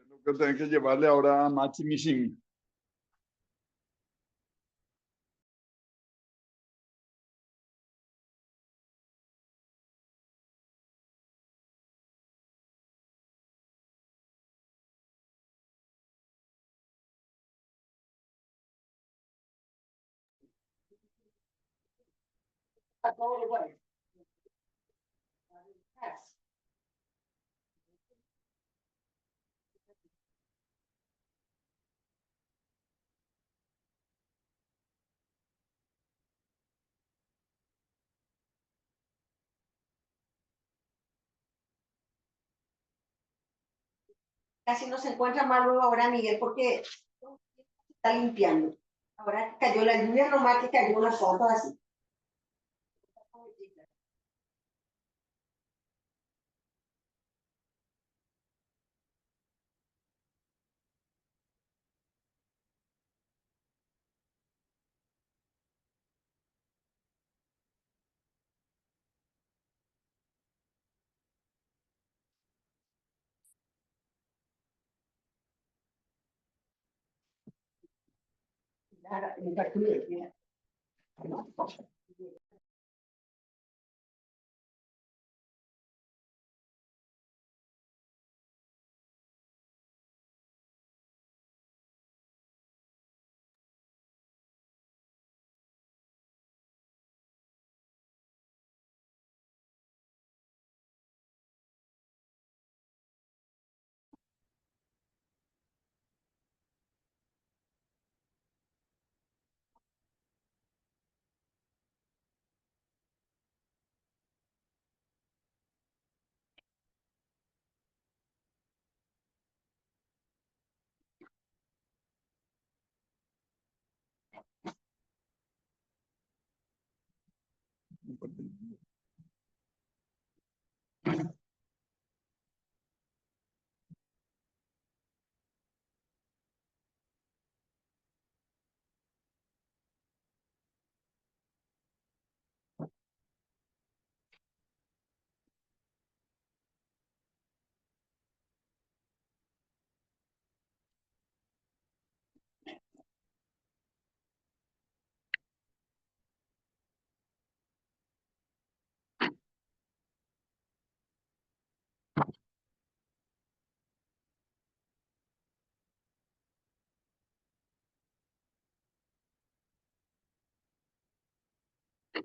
Tengo que tener que llevarle ahora a Maxi Missing. Casi no se encuentra malo ahora, Miguel, porque está limpiando. Ahora cayó la lluvia nomás que cayó unas fotos así.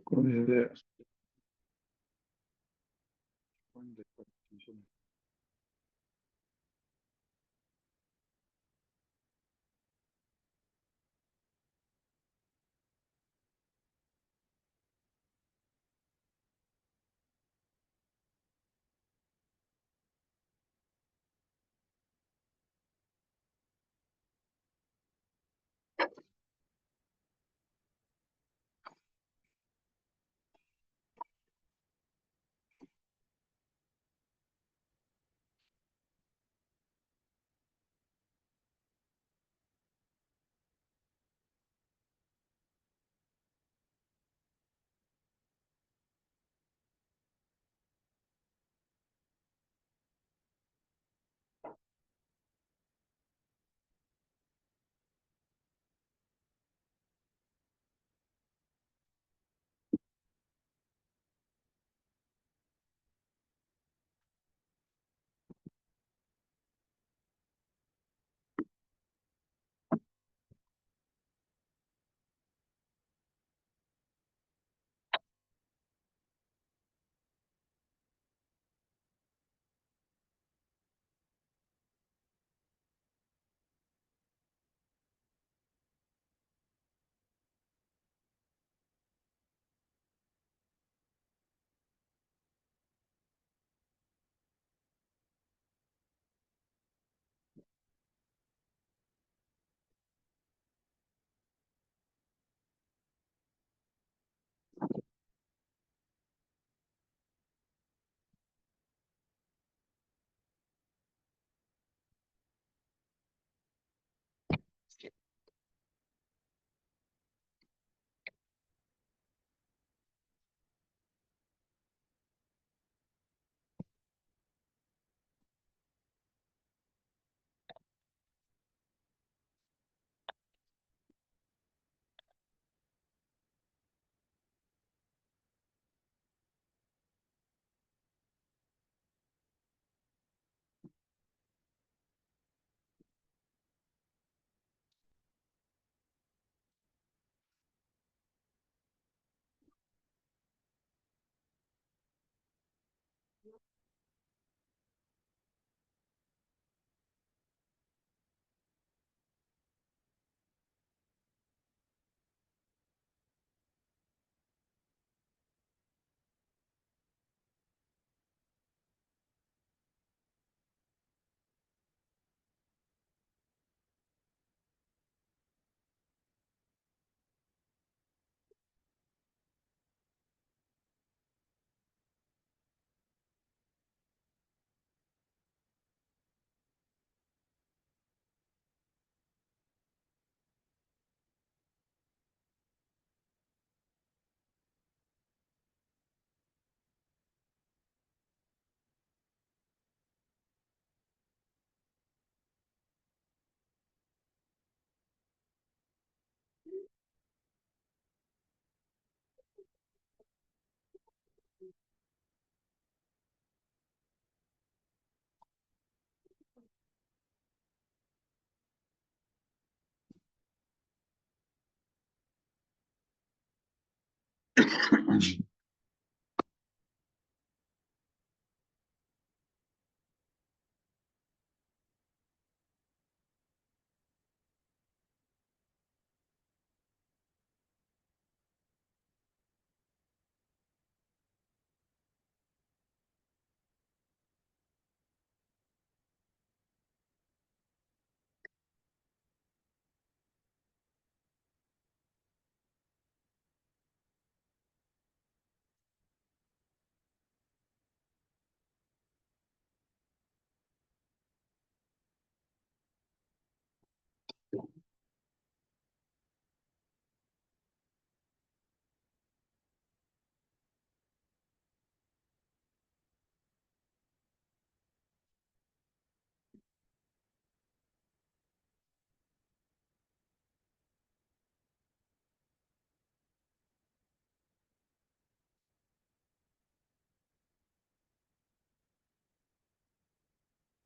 Con ideas.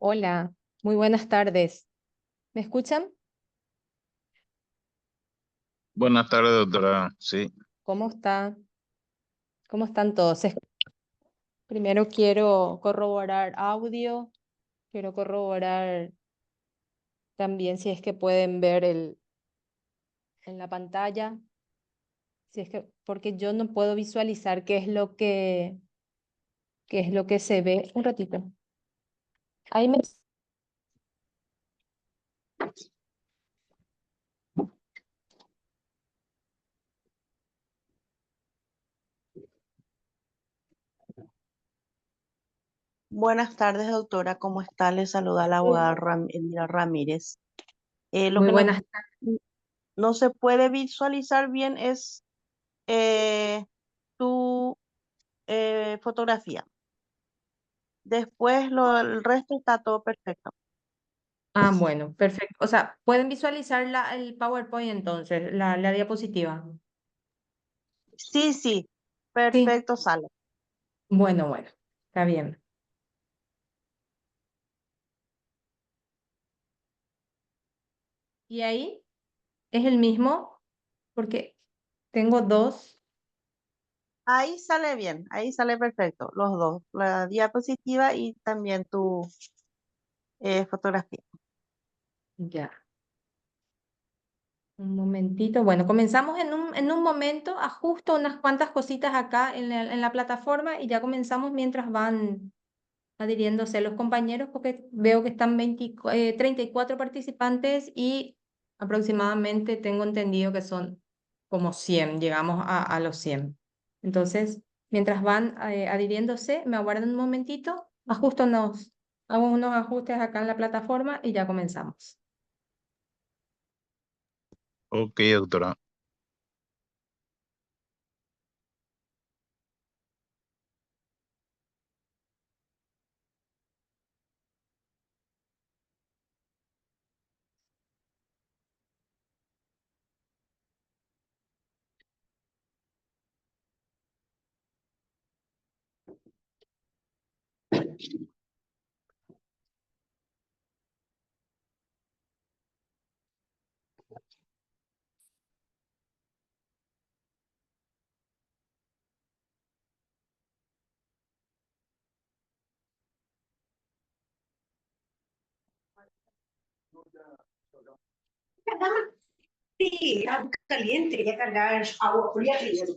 Hola, muy buenas tardes. ¿Me escuchan? Buenas tardes, doctora. Sí, ¿Cómo está? ¿Cómo están todos? Primero quiero corroborar audio, quiero corroborar también si es que pueden ver en la pantalla, si es que, porque yo no puedo visualizar qué es lo que se ve. Un ratito. Ahí me... Buenas tardes, doctora. ¿Cómo está? Le saluda la abogada Elvira Ramírez. Lo Muy que buenas. no se puede visualizar bien es tu fotografía. Después el resto está todo perfecto. Ah, bueno, perfecto. O sea, pueden visualizar el PowerPoint entonces, la diapositiva. Sí, sí, Sí. perfecto, sale. Bueno, está bien. Y ahí es el mismo, porque tengo dos. Ahí sale bien, ahí sale perfecto, los dos, la diapositiva y también tu fotografía. Ya. Un momentito. Bueno, comenzamos en un momento, ajusto unas cuantas cositas acá en la plataforma y ya comenzamos mientras van adhiriéndose los compañeros, porque veo que están 34 participantes y aproximadamente tengo entendido que son como 100, llegamos a los 100. Entonces, mientras van adhiriéndose, me aguardan un momentito, hago unos ajustes acá en la plataforma y ya comenzamos. ok, doctora. Sí, agua caliente, quería cargar agua fría primero.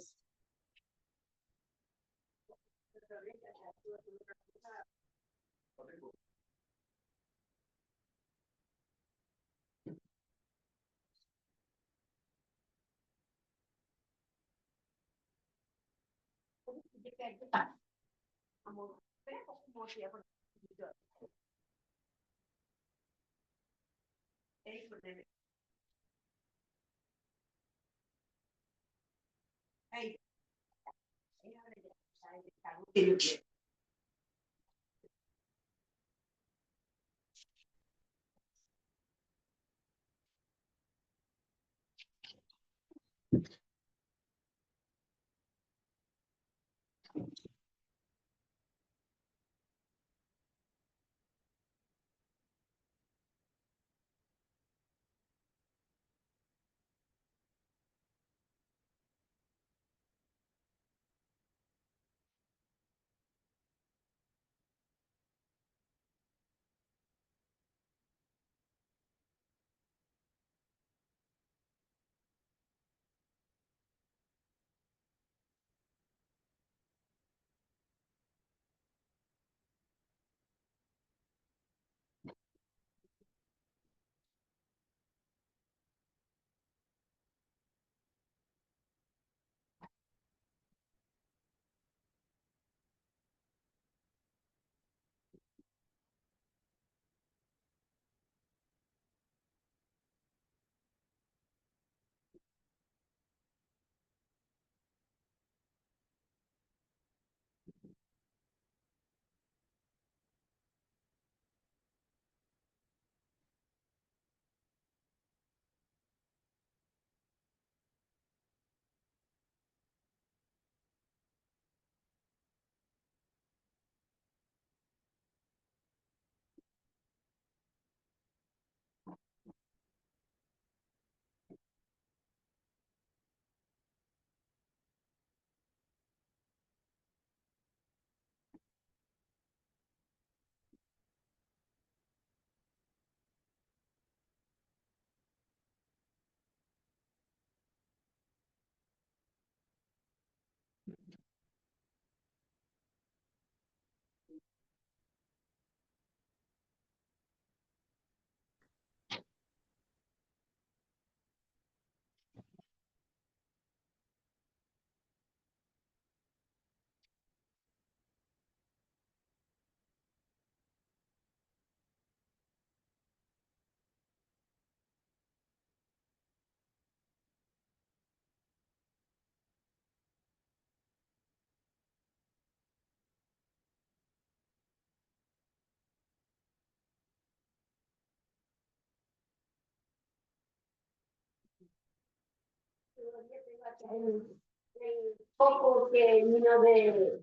el foco que vino de,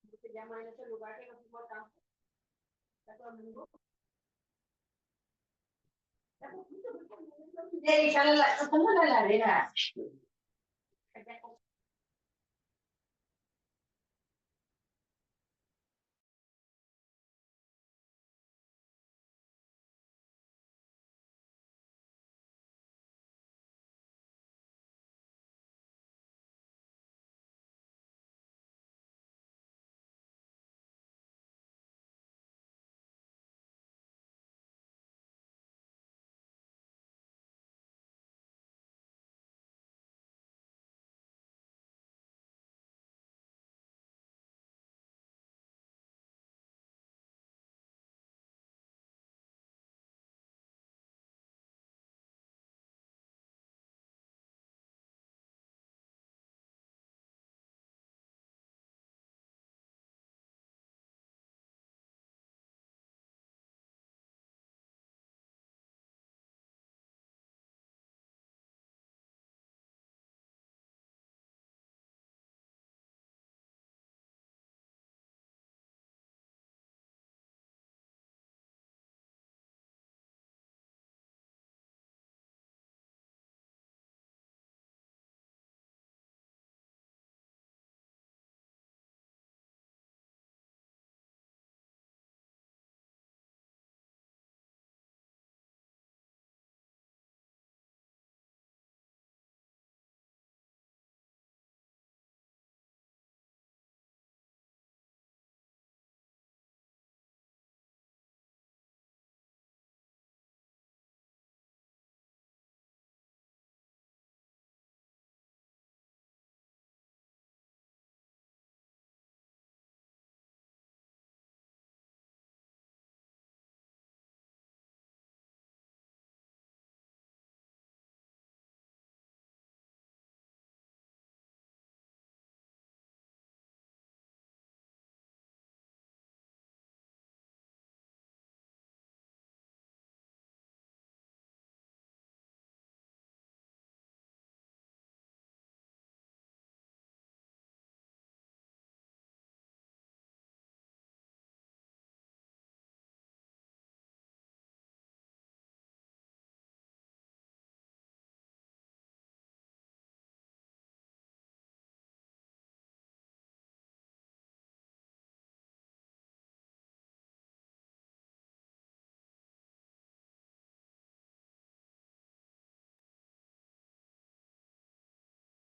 ¿cómo se llama en ese lugar que nos fuimos a campo? ¿Está todo el mundo? Estamos en la heladera.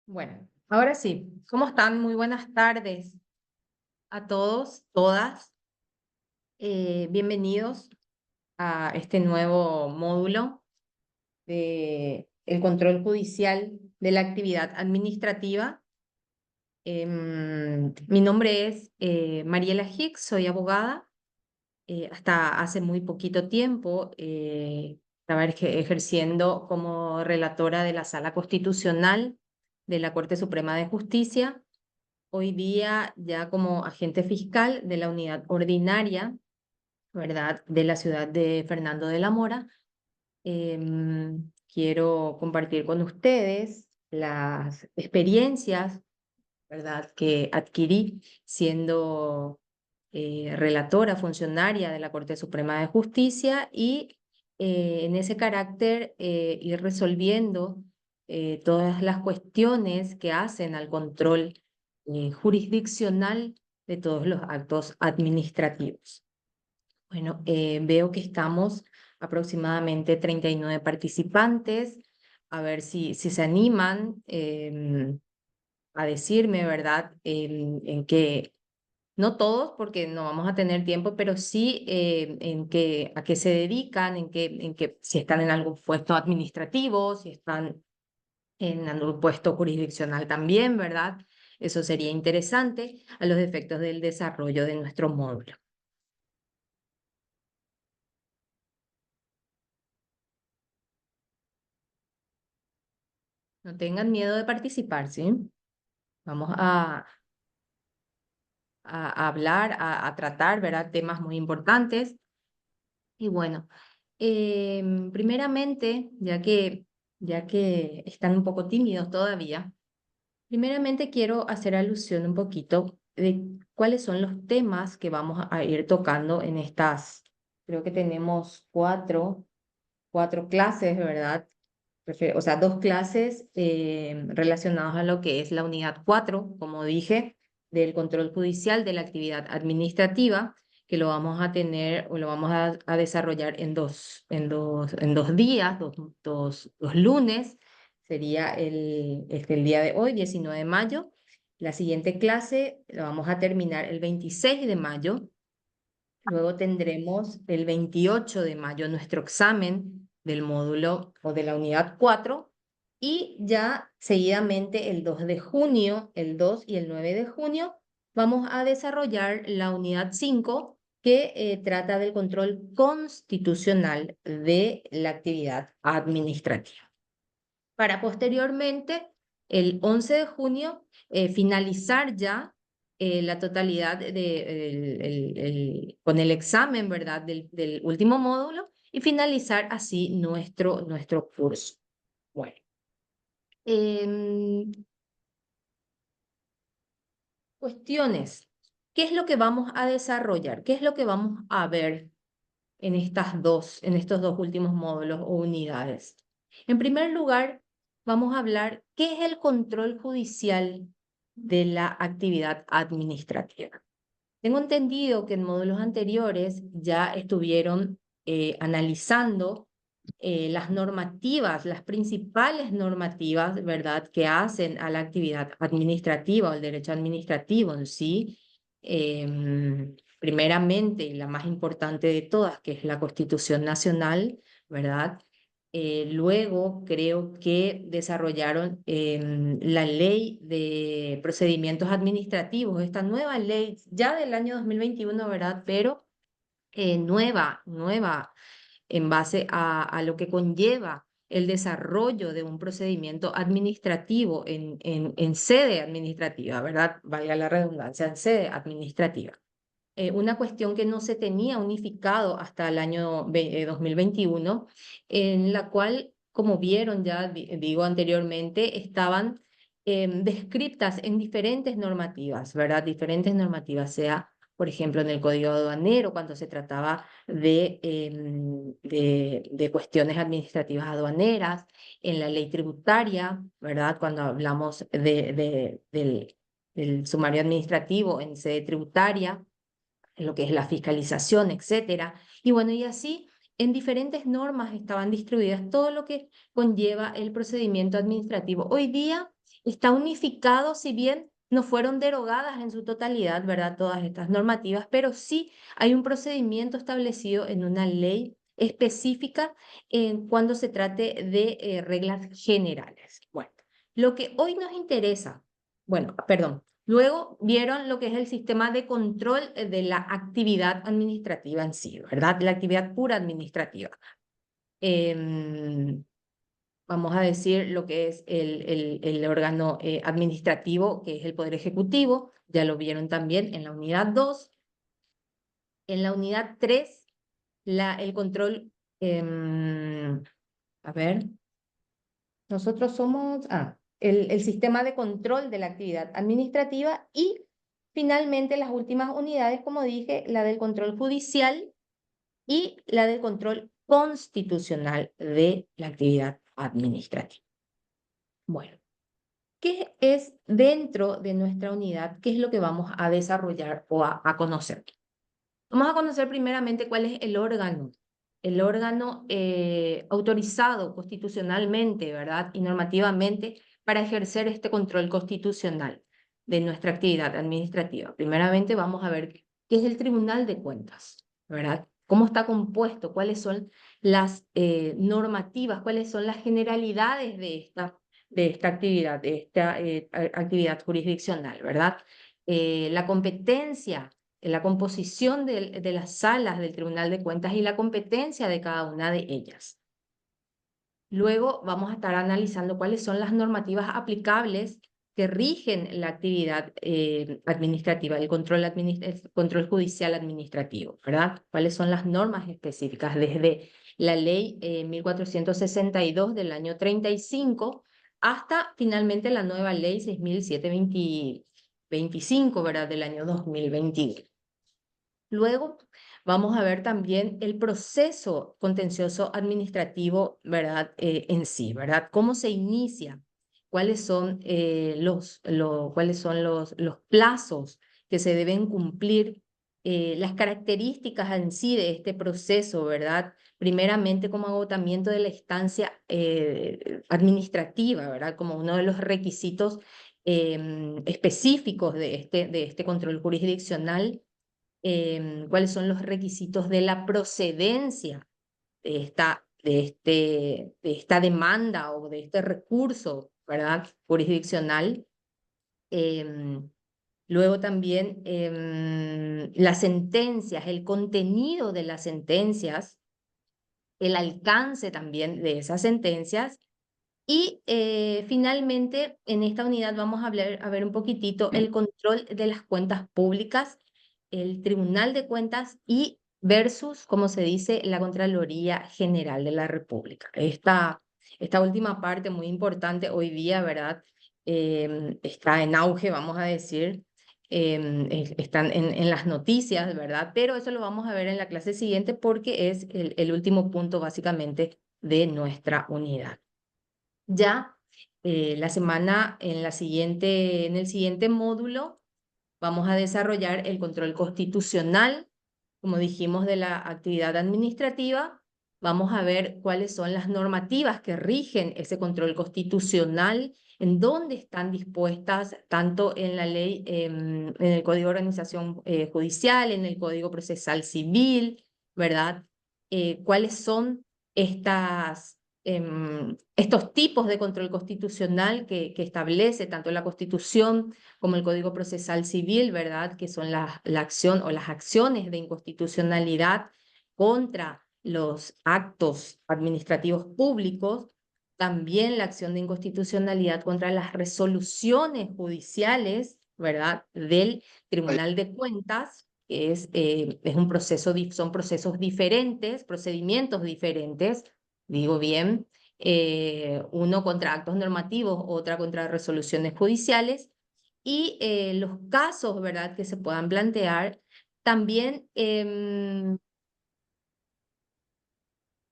Bueno, ahora sí, ¿cómo están? Muy buenas tardes a todos, todas. Bienvenidos a este nuevo módulo de el control judicial de la actividad administrativa. Mi nombre es Mariela Hicks, soy abogada. Hasta hace muy poquito tiempo estaba ejerciendo como relatora de la Sala Constitucional de la Corte Suprema de Justicia. Hoy día ya como agente fiscal de la unidad ordinaria, ¿verdad?, de la ciudad de Fernando de la Mora. Quiero compartir con ustedes las experiencias, ¿verdad?, que adquirí siendo relatora funcionaria de la Corte Suprema de Justicia y en ese carácter ir resolviendo todas las cuestiones que hacen al control jurisdiccional de todos los actos administrativos. Bueno, veo que estamos aproximadamente 39 participantes. A ver si se animan a decirme, ¿verdad?, en qué, no todos porque no vamos a tener tiempo, pero sí a qué se dedican, si están en algún puesto administrativo, si están en algún puesto jurisdiccional también, ¿verdad? Eso sería interesante a los efectos del desarrollo de nuestro módulo. No tengan miedo de participar, ¿sí? Vamos a hablar, a tratar, ¿verdad?, temas muy importantes. Y bueno, primeramente, ya que están un poco tímidos todavía, Primeramente quiero hacer alusión un poquito de cuáles son los temas que vamos a ir tocando en estas, creo que tenemos cuatro clases, ¿verdad? O sea, 2 clases relacionadas a lo que es la unidad 4, como dije, del control judicial de la actividad administrativa, que lo vamos a tener o lo vamos a desarrollar en dos días, dos lunes. Sería el día de hoy, 19 de mayo. La siguiente clase la vamos a terminar el 26 de mayo. Luego tendremos el 28 de mayo nuestro examen del módulo o de la unidad 4 y ya seguidamente el 2 de junio, el 2 y el 9 de junio, vamos a desarrollar la unidad 5 que trata del control constitucional de la actividad administrativa. Para posteriormente, el 11 de junio, finalizar ya la totalidad con el examen, ¿verdad? Del último módulo y finalizar así nuestro curso. Bueno. Cuestiones. ¿Qué es lo que vamos a desarrollar? ¿Qué es lo que vamos a ver en estos dos últimos módulos o unidades? En primer lugar, vamos a hablar qué es el control judicial de la actividad administrativa. Tengo entendido que en módulos anteriores ya estuvieron analizando las normativas, las principales normativas, ¿verdad?, que hacen a la actividad administrativa o el derecho administrativo en sí. Primeramente, la más importante de todas, que es la Constitución Nacional, ¿verdad? Luego creo que desarrollaron la ley de procedimientos administrativos, esta nueva ley ya del año 2021, ¿verdad? Pero nueva en base a lo que conlleva el desarrollo de un procedimiento administrativo en sede administrativa, ¿verdad? Valga la redundancia, en sede administrativa. Una cuestión que no se tenía unificado hasta el año 2021, en la cual, como vieron ya, digo anteriormente, estaban descritas en diferentes normativas, ¿verdad? Diferentes normativas, sea, por ejemplo, en el Código Aduanero, cuando se trataba de cuestiones administrativas aduaneras, en la ley tributaria, ¿verdad? Cuando hablamos del sumario administrativo en sede tributaria, en lo que es la fiscalización, etcétera. Y bueno, y así en diferentes normas estaban distribuidas todo lo que conlleva el procedimiento administrativo. Hoy día está unificado, si bien no fueron derogadas en su totalidad, ¿verdad?, todas estas normativas, pero sí hay un procedimiento establecido en una ley específica cuando se trate de reglas generales. Bueno, lo que hoy nos interesa, bueno, perdón, luego vieron lo que es el sistema de control de la actividad administrativa en sí, ¿verdad? La actividad pura administrativa. Vamos a decir lo que es el órgano administrativo, que es el Poder Ejecutivo, ya lo vieron también en la unidad 2. En la unidad 3, el control, a ver, nosotros somos, el sistema de control de la actividad administrativa y finalmente las últimas unidades, como dije, la del control judicial y la del control constitucional de la actividad administrativa. Bueno, ¿qué es dentro de nuestra unidad? ¿Qué es lo que vamos a desarrollar o a conocer? Vamos a conocer primeramente cuál es el órgano autorizado constitucionalmente, ¿verdad?, y normativamente para ejercer este control constitucional de nuestra actividad administrativa. Primeramente vamos a ver qué es el Tribunal de Cuentas, ¿verdad? ¿Cómo está compuesto? ¿Cuáles son las normativas? ¿Cuáles son las generalidades de esta actividad jurisdiccional, ¿verdad? La competencia, la composición de las salas del Tribunal de Cuentas y la competencia de cada una de ellas. Luego vamos a estar analizando cuáles son las normativas aplicables que rigen la actividad administrativa, el control judicial administrativo, ¿verdad? ¿Cuáles son las normas específicas? Desde la ley 1462 del año 35 hasta finalmente la nueva ley 6.725, ¿verdad? Del año 2021. Luego vamos a ver también el proceso contencioso administrativo, ¿verdad? En sí, ¿verdad? ¿Cómo se inicia? ¿Cuáles son, cuáles son los plazos que se deben cumplir? Las características en sí de este proceso, ¿verdad? Primeramente como agotamiento de la instancia administrativa, ¿verdad? Como uno de los requisitos específicos de este control jurisdiccional. Cuáles son los requisitos de la procedencia de esta demanda o de este recurso, ¿verdad? Jurisdiccional. Luego también las sentencias, el contenido de las sentencias, el alcance también de esas sentencias. Y finalmente, en esta unidad vamos a ver un poquitito el control de las cuentas públicas, el Tribunal de Cuentas y versus, como se dice, la Contraloría General de la República. Esta última parte muy importante hoy día, ¿verdad? Está en auge, vamos a decir. Están en las noticias, ¿verdad? Pero eso lo vamos a ver en la clase siguiente porque es el último punto básicamente de nuestra unidad. Ya en el siguiente módulo vamos a desarrollar el control constitucional, como dijimos, de la actividad administrativa. Vamos a ver cuáles son las normativas que rigen ese control constitucional, en dónde están dispuestas, tanto en la ley, en el Código de Organización Judicial, en el Código Procesal Civil, ¿verdad? Cuáles son estos tipos de control constitucional que establece tanto la Constitución como el Código Procesal Civil, ¿verdad? Que son la acción o las acciones de inconstitucionalidad contra los actos administrativos públicos, también la acción de inconstitucionalidad contra las resoluciones judiciales, ¿verdad? Del Tribunal de Cuentas, que es un proceso, son procesos diferentes, procedimientos diferentes, digo bien, uno contra actos normativos, otra contra resoluciones judiciales, y los casos, ¿verdad?, que se puedan plantear. También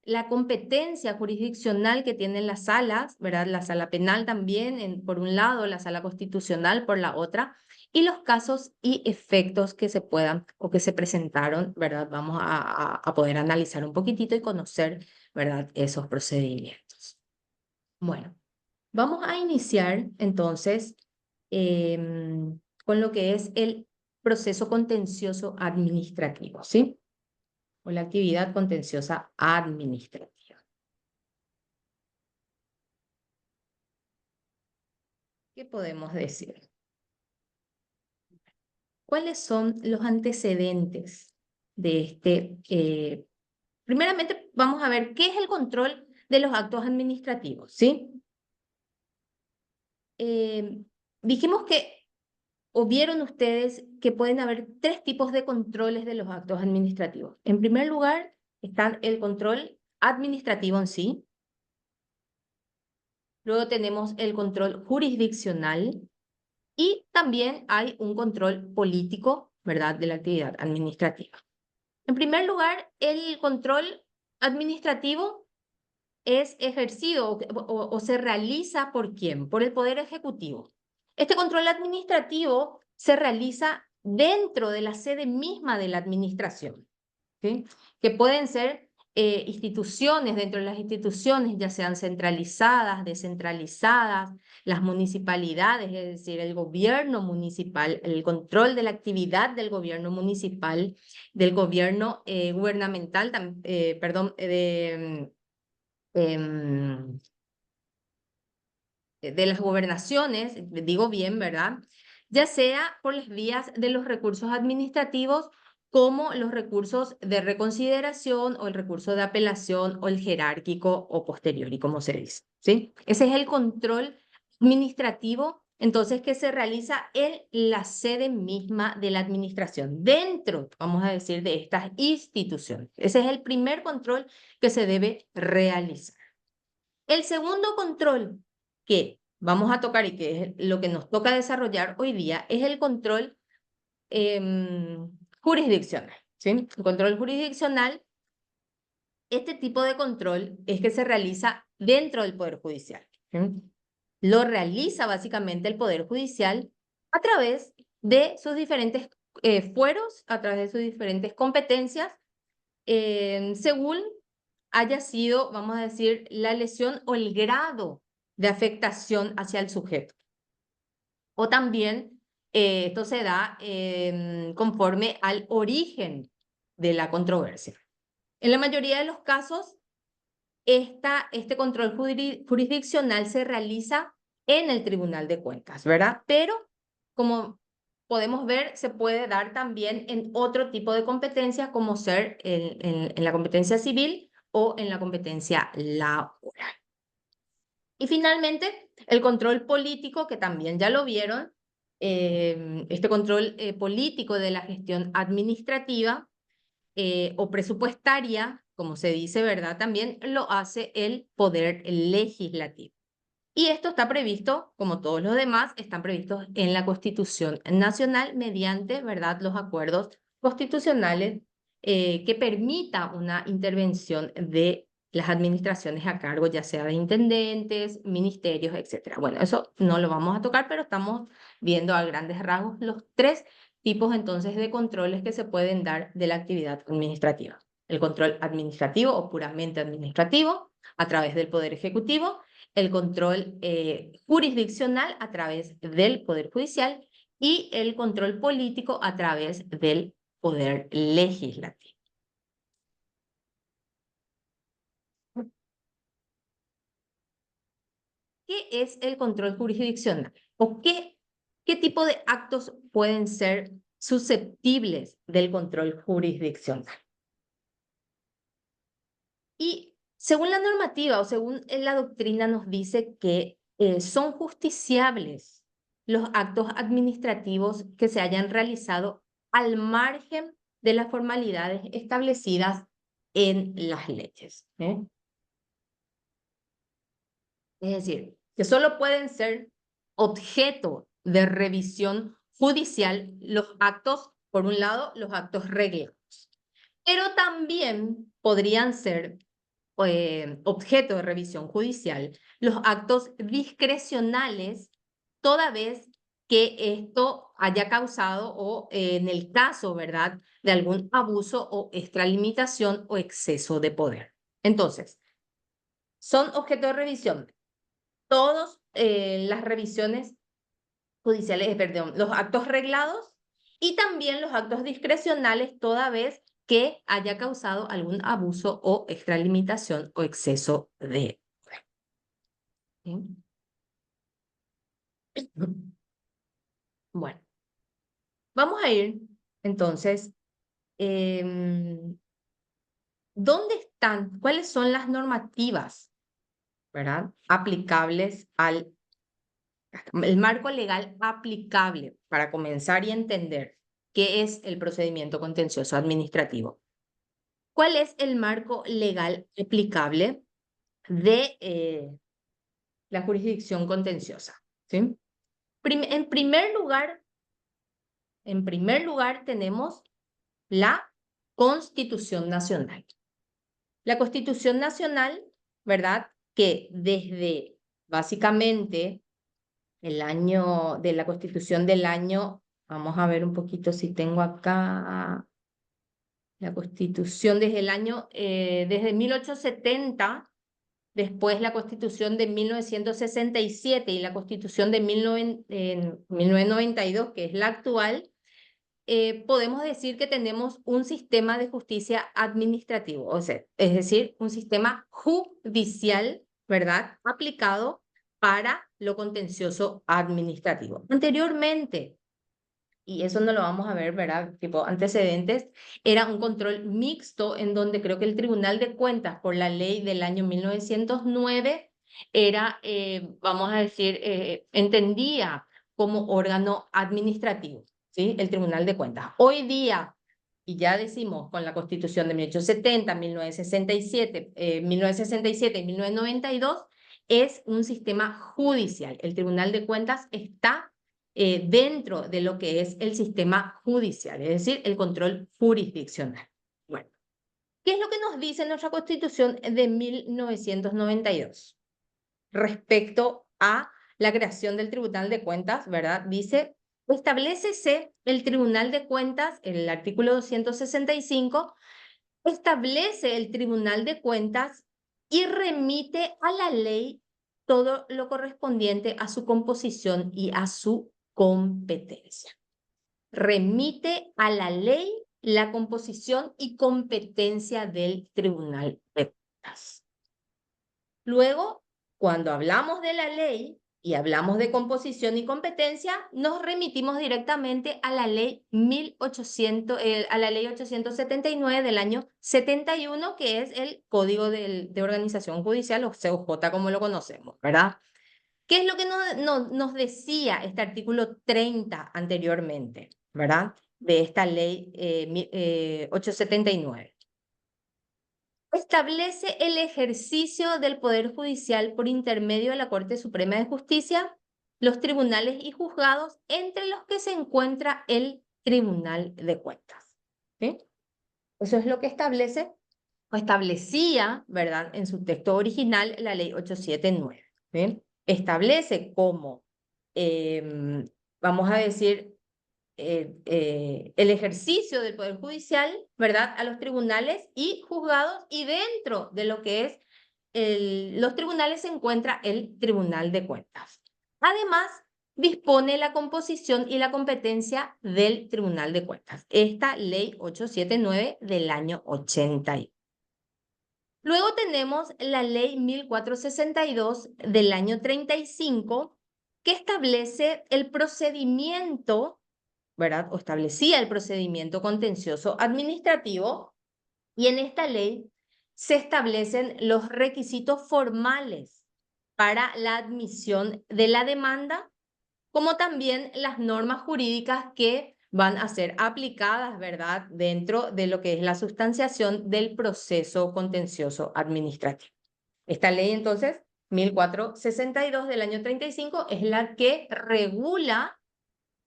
la competencia jurisdiccional que tienen las salas, ¿verdad? La sala penal también, por un lado, la sala constitucional por la otra, y los casos y efectos que se puedan o que se presentaron, ¿verdad? Vamos a poder analizar un poquitito y conocer, ¿verdad?, esos procedimientos. Bueno, vamos a iniciar entonces con lo que es el proceso contencioso administrativo, ¿sí? O la actividad contenciosa administrativa. ¿Qué podemos decir? ¿Cuáles son los antecedentes de este? Primeramente, vamos a ver qué es el control de los actos administrativos, ¿sí? Dijimos que, o vieron ustedes que pueden haber tres tipos de controles de los actos administrativos. En primer lugar, está el control administrativo en sí. Luego tenemos el control jurisdiccional y también hay un control político, ¿verdad?, de la actividad administrativa. En primer lugar, el control administrativo es ejercido o se realiza ¿por quién? Por el Poder Ejecutivo. Este control administrativo se realiza dentro de la sede misma de la administración, ¿sí? Que pueden ser instituciones, dentro de las instituciones, ya sean centralizadas, descentralizadas, las municipalidades, es decir, el gobierno municipal, el control de la actividad del gobierno municipal, del gobierno gubernamental, de las gobernaciones, digo bien, ¿verdad? Ya sea por las vías de los recursos administrativos como los recursos de reconsideración o el recurso de apelación o el jerárquico o posterior, y como se dice, ¿sí? Ese es el control administrativo, entonces, que se realiza en la sede misma de la administración, dentro, vamos a decir, de estas instituciones. Ese es el primer control que se debe realizar. El segundo control que vamos a tocar y que es lo que nos toca desarrollar hoy día, es el control jurisdiccional, ¿sí? El control jurisdiccional, este tipo de control es que se realiza dentro del Poder Judicial, ¿sí? Lo realiza básicamente el Poder Judicial a través de sus diferentes fueros, a través de sus diferentes competencias, según haya sido, vamos a decir, la lesión o el grado de afectación hacia el sujeto. O también esto se da conforme al origen de la controversia. En la mayoría de los casos, este control jurisdiccional se realiza en el Tribunal de Cuentas, ¿verdad? Pero, como podemos ver, se puede dar también en otro tipo de competencias, como ser en la competencia civil o en la competencia laboral. Y finalmente, el control político, que también ya lo vieron, este control político de la gestión administrativa o presupuestaria, como se dice, ¿verdad? También lo hace el Poder Legislativo. Y esto está previsto, como todos los demás, están previstos en la Constitución Nacional mediante, ¿verdad?, los acuerdos constitucionales que permita una intervención de las administraciones a cargo, ya sea de intendentes, ministerios, etc. Bueno, eso no lo vamos a tocar, pero estamos viendo a grandes rasgos los tres tipos entonces de controles que se pueden dar de la actividad administrativa. El control administrativo o puramente administrativo a través del Poder Ejecutivo, el control jurisdiccional a través del Poder Judicial y el control político a través del Poder Legislativo. ¿Qué es el control jurisdiccional? ¿O qué tipo de actos pueden ser susceptibles del control jurisdiccional? Y según la normativa o según la doctrina nos dice que son justiciables los actos administrativos que se hayan realizado al margen de las formalidades establecidas en las leyes. Es decir, que solo pueden ser objeto de revisión judicial los actos, por un lado, los actos reglados, pero también podrían ser objeto de revisión judicial los actos discrecionales, toda vez que esto haya causado o en el caso, ¿verdad?, de algún abuso o extralimitación o exceso de poder. Entonces, son objeto de revisión todas las revisiones judiciales, perdón, los actos reglados y también los actos discrecionales, toda vez que haya causado algún abuso o extralimitación o exceso de poder. ¿Sí? Bueno, vamos a ir entonces, ¿dónde están? ¿Cuáles son las normativas, ¿verdad?, aplicables el marco legal aplicable para comenzar y entender qué es el procedimiento contencioso administrativo? ¿Cuál es el marco legal aplicable de la jurisdicción contenciosa? ¿Sí? En primer lugar tenemos la Constitución Nacional. La Constitución Nacional, ¿verdad?, que desde básicamente el año de la Constitución del año, vamos a ver un poquito si tengo acá la Constitución desde 1870, después la Constitución de 1967 y la Constitución de 1992, que es la actual, podemos decir que tenemos un sistema de justicia administrativo, o sea, es decir, un sistema judicial, ¿verdad?, aplicado para lo contencioso administrativo. Anteriormente, y eso no lo vamos a ver, ¿verdad?, tipo antecedentes, era un control mixto en donde creo que el Tribunal de Cuentas, por la ley del año 1909, era, vamos a decir, entendía como órgano administrativo, ¿sí?, el Tribunal de Cuentas. Hoy día, y ya decimos con la Constitución de 1870, 1967 y 1992, es un sistema judicial. El Tribunal de Cuentas está dentro de lo que es el sistema judicial, es decir, el control jurisdiccional. Bueno, ¿qué es lo que nos dice nuestra Constitución de 1992 respecto a la creación del Tribunal de Cuentas, ¿verdad? Dice, establécese el Tribunal de Cuentas, en el artículo 265, establece el Tribunal de Cuentas y remite a la ley todo lo correspondiente a su composición y a su competencia. Remite a la ley la composición y competencia del Tribunal de Cuentas. Luego, cuando hablamos de la ley y hablamos de composición y competencia, nos remitimos directamente a la ley 879 del año 71, que es el Código de Organización Judicial, o COJ como lo conocemos, ¿verdad? ¿Qué es lo que nos decía este artículo 30 anteriormente, ¿verdad? De esta ley 879. Establece el ejercicio del Poder Judicial por intermedio de la Corte Suprema de Justicia, los tribunales y juzgados, entre los que se encuentra el Tribunal de Cuentas. ¿Sí? Eso es lo que establece, o establecía, ¿verdad?, en su texto original, la ley 879. ¿Sí? Establece como, vamos a decir, el ejercicio del Poder Judicial, ¿verdad?, a los tribunales y juzgados, y dentro de lo que es los tribunales se encuentra el Tribunal de Cuentas. Además, dispone la composición y la competencia del Tribunal de Cuentas. Esta ley 879 del año 81. Luego tenemos la ley 1462 del año 35, que establece el procedimiento, ¿verdad?, o establecía el procedimiento contencioso administrativo, y en esta ley se establecen los requisitos formales para la admisión de la demanda, como también las normas jurídicas que van a ser aplicadas, ¿verdad?, dentro de lo que es la sustanciación del proceso contencioso administrativo. Esta ley, entonces, 1462 del año 35, es la que regula,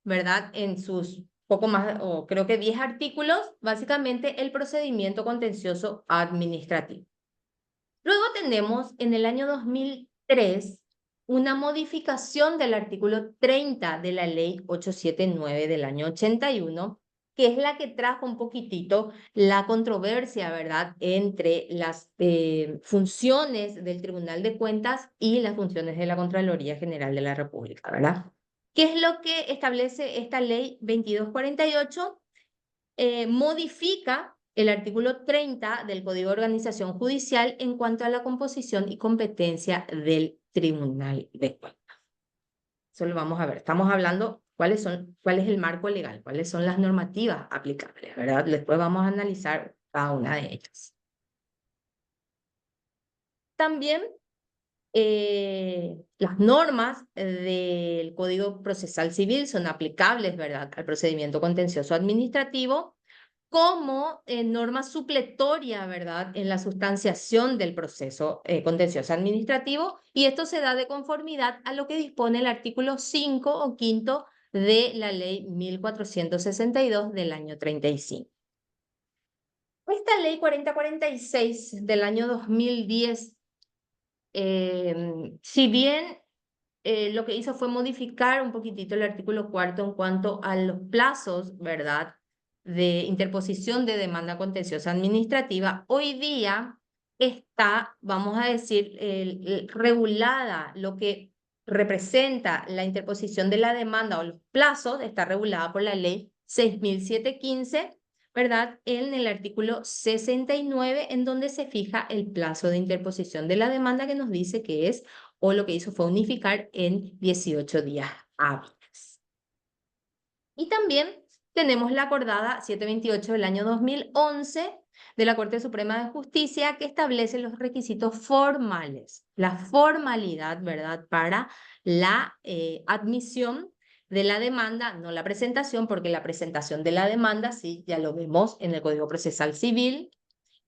¿verdad?, en sus poco más, o creo que 10 artículos, básicamente el procedimiento contencioso administrativo. Luego tenemos en el año 2003 una modificación del artículo 30 de la ley 879 del año 81, que es la que trajo un poquitito la controversia, ¿verdad?, entre las funciones del Tribunal de Cuentas y las funciones de la Contraloría General de la República, ¿verdad? ¿Qué es lo que establece esta ley 2248? Modifica el artículo 30 del Código de Organización Judicial en cuanto a la composición y competencia del Tribunal de Cuentas. Eso lo vamos a ver. Estamos hablando cuál es el marco legal, cuáles son las normativas aplicables, ¿verdad? Después vamos a analizar cada una de ellas. También las normas del Código Procesal Civil son aplicables, ¿verdad?, al procedimiento contencioso administrativo como norma supletoria, ¿verdad?, en la sustanciación del proceso contencioso administrativo, y esto se da de conformidad a lo que dispone el artículo 5 o quinto de la ley 1462 del año 35. Esta ley 4046 del año 2010, si bien lo que hizo fue modificar un poquitito el artículo 4 en cuanto a los plazos, ¿verdad?, de interposición de demanda contenciosa administrativa, hoy día está, vamos a decir, regulada lo que representa la interposición de la demanda, o los plazos, está regulada por la ley 6.715, ¿verdad?, en el artículo 69, en donde se fija el plazo de interposición de la demanda, que nos dice que es, o lo que hizo fue unificar en 18 días hábiles. Y también tenemos la acordada 728 del año 2011 de la Corte Suprema de Justicia, que establece los requisitos formales, la formalidad, ¿verdad?, para la admisión de la demanda, no la presentación, porque la presentación de la demanda, sí, ya lo vemos en el Código Procesal Civil.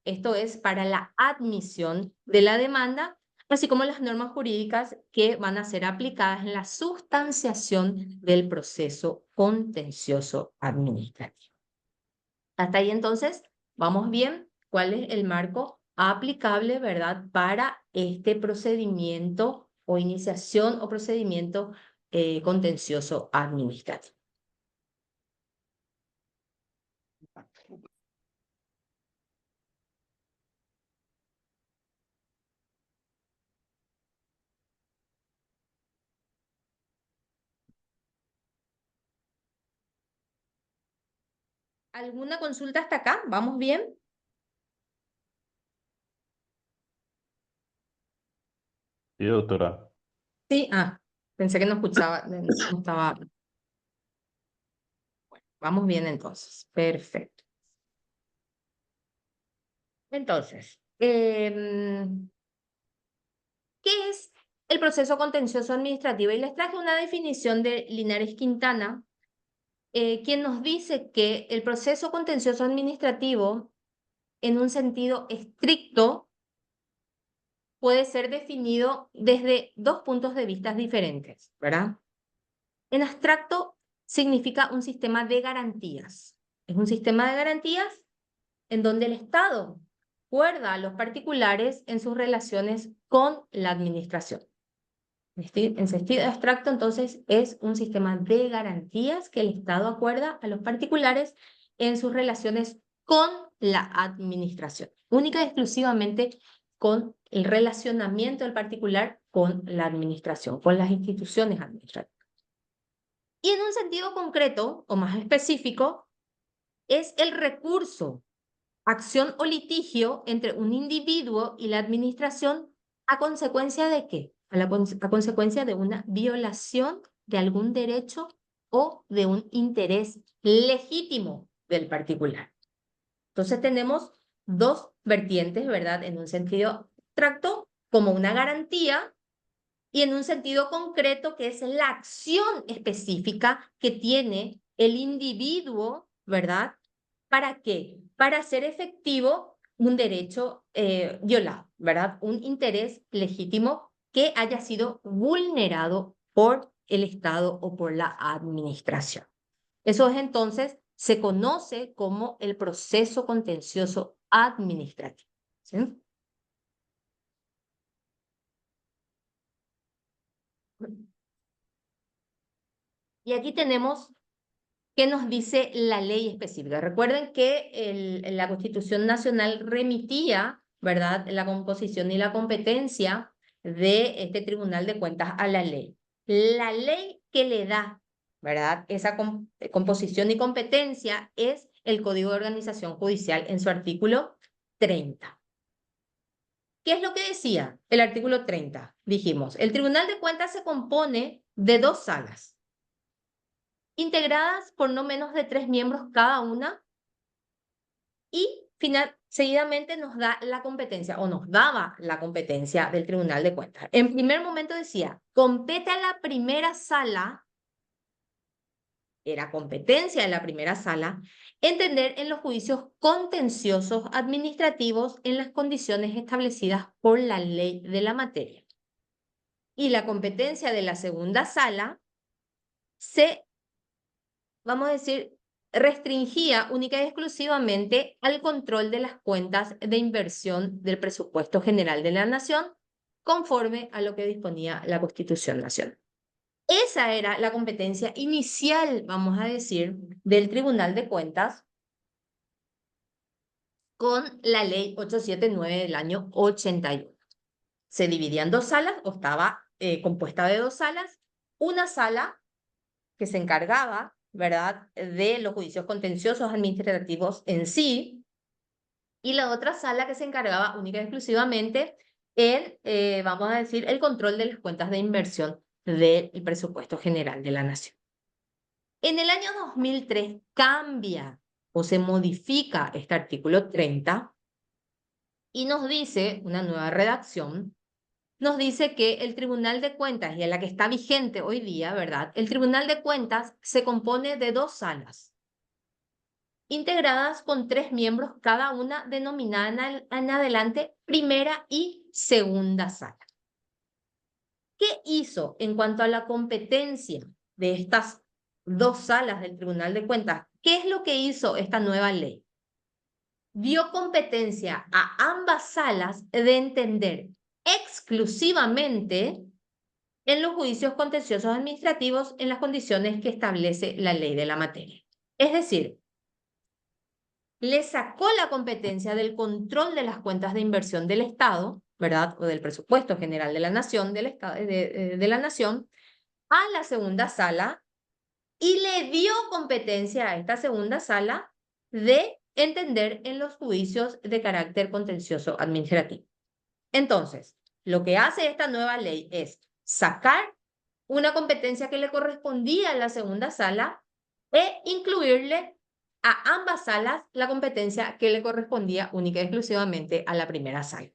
Esto es para la admisión de la demanda, así como las normas jurídicas que van a ser aplicadas en la sustanciación del proceso contencioso administrativo. Hasta ahí entonces, vamos bien, ¿cuál es el marco aplicable, verdad, para este procedimiento o iniciación o procedimiento contencioso administrativo? ¿Alguna consulta hasta acá? ¿Vamos bien? Sí, doctora. Sí, pensé que no escuchaba, no estaba. Bueno, vamos bien entonces, perfecto. Entonces, ¿qué es el proceso contencioso administrativo? Y les traje una definición de Linares Quintana, quien nos dice que el proceso contencioso administrativo, en un sentido estricto, puede ser definido desde dos puntos de vista diferentes, ¿verdad? En abstracto, significa un sistema de garantías. Es un sistema de garantías en donde el Estado acuerda a los particulares en sus relaciones con la administración. En sentido abstracto, entonces, es un sistema de garantías que el Estado acuerda a los particulares en sus relaciones con la administración, única y exclusivamente con el relacionamiento del particular con la administración, con las instituciones administrativas. Y en un sentido concreto o más específico, es el recurso, acción o litigio entre un individuo y la administración ¿a consecuencia de qué? A consecuencia de una violación de algún derecho o de un interés legítimo del particular. Entonces tenemos dos vertientes, ¿verdad? En un sentido abstracto, como una garantía, y en un sentido concreto, que es la acción específica que tiene el individuo, ¿verdad? ¿Para qué? Para hacer efectivo un derecho violado, ¿verdad? Un interés legítimo que haya sido vulnerado por el Estado o por la administración. Eso es entonces, se conoce como el proceso contencioso administrativo. ¿Sí? Y aquí tenemos qué nos dice la ley específica. Recuerden que la Constitución Nacional remitía, ¿verdad?, la composición y la competencia de este Tribunal de Cuentas a la ley. La ley que le da, ¿verdad?, esa composición y competencia es el Código de Organización Judicial en su artículo 30. ¿Qué es lo que decía el artículo 30? Dijimos, el Tribunal de Cuentas se compone de dos salas, integradas por no menos de 3 miembros cada una, y seguidamente nos da la competencia, o nos daba la competencia del Tribunal de Cuentas. En primer momento decía, compete a la primera sala, era competencia de la primera sala, entender en los juicios contenciosos administrativos en las condiciones establecidas por la ley de la materia. Y la competencia de la segunda sala vamos a decir, restringía única y exclusivamente al control de las cuentas de inversión del presupuesto general de la Nación, conforme a lo que disponía la Constitución Nacional. Esa era la competencia inicial, vamos a decir, del Tribunal de Cuentas con la Ley 879 del año 81. Se dividía en dos salas, o estaba compuesta de dos salas. Una sala que se encargaba, ¿verdad?, de los juicios contenciosos administrativos en sí, y la otra sala que se encargaba única y exclusivamente en, vamos a decir, el control de las cuentas de inversión del presupuesto general de la Nación. En el año 2003 cambia o se modifica este artículo 30 y nos dice una nueva redacción. Nos dice que el Tribunal de Cuentas, y a la que está vigente hoy día, ¿verdad? El Tribunal de Cuentas se compone de dos salas, integradas con 3 miembros cada una, denominada en adelante primera y segunda sala. ¿Qué hizo en cuanto a la competencia de estas dos salas del Tribunal de Cuentas? ¿Qué es lo que hizo esta nueva ley? Dio competencia a ambas salas de entender exclusivamente en los juicios contenciosos administrativos en las condiciones que establece la ley de la materia. Es decir, le sacó la competencia del control de las cuentas de inversión del Estado, ¿verdad? O del presupuesto general de la nación, del Estado, de la nación, a la segunda sala y le dio competencia a esta segunda sala de entender en los juicios de carácter contencioso administrativo. Entonces, lo que hace esta nueva ley es sacar una competencia que le correspondía a la segunda sala e incluirle a ambas salas la competencia que le correspondía única y exclusivamente a la primera sala.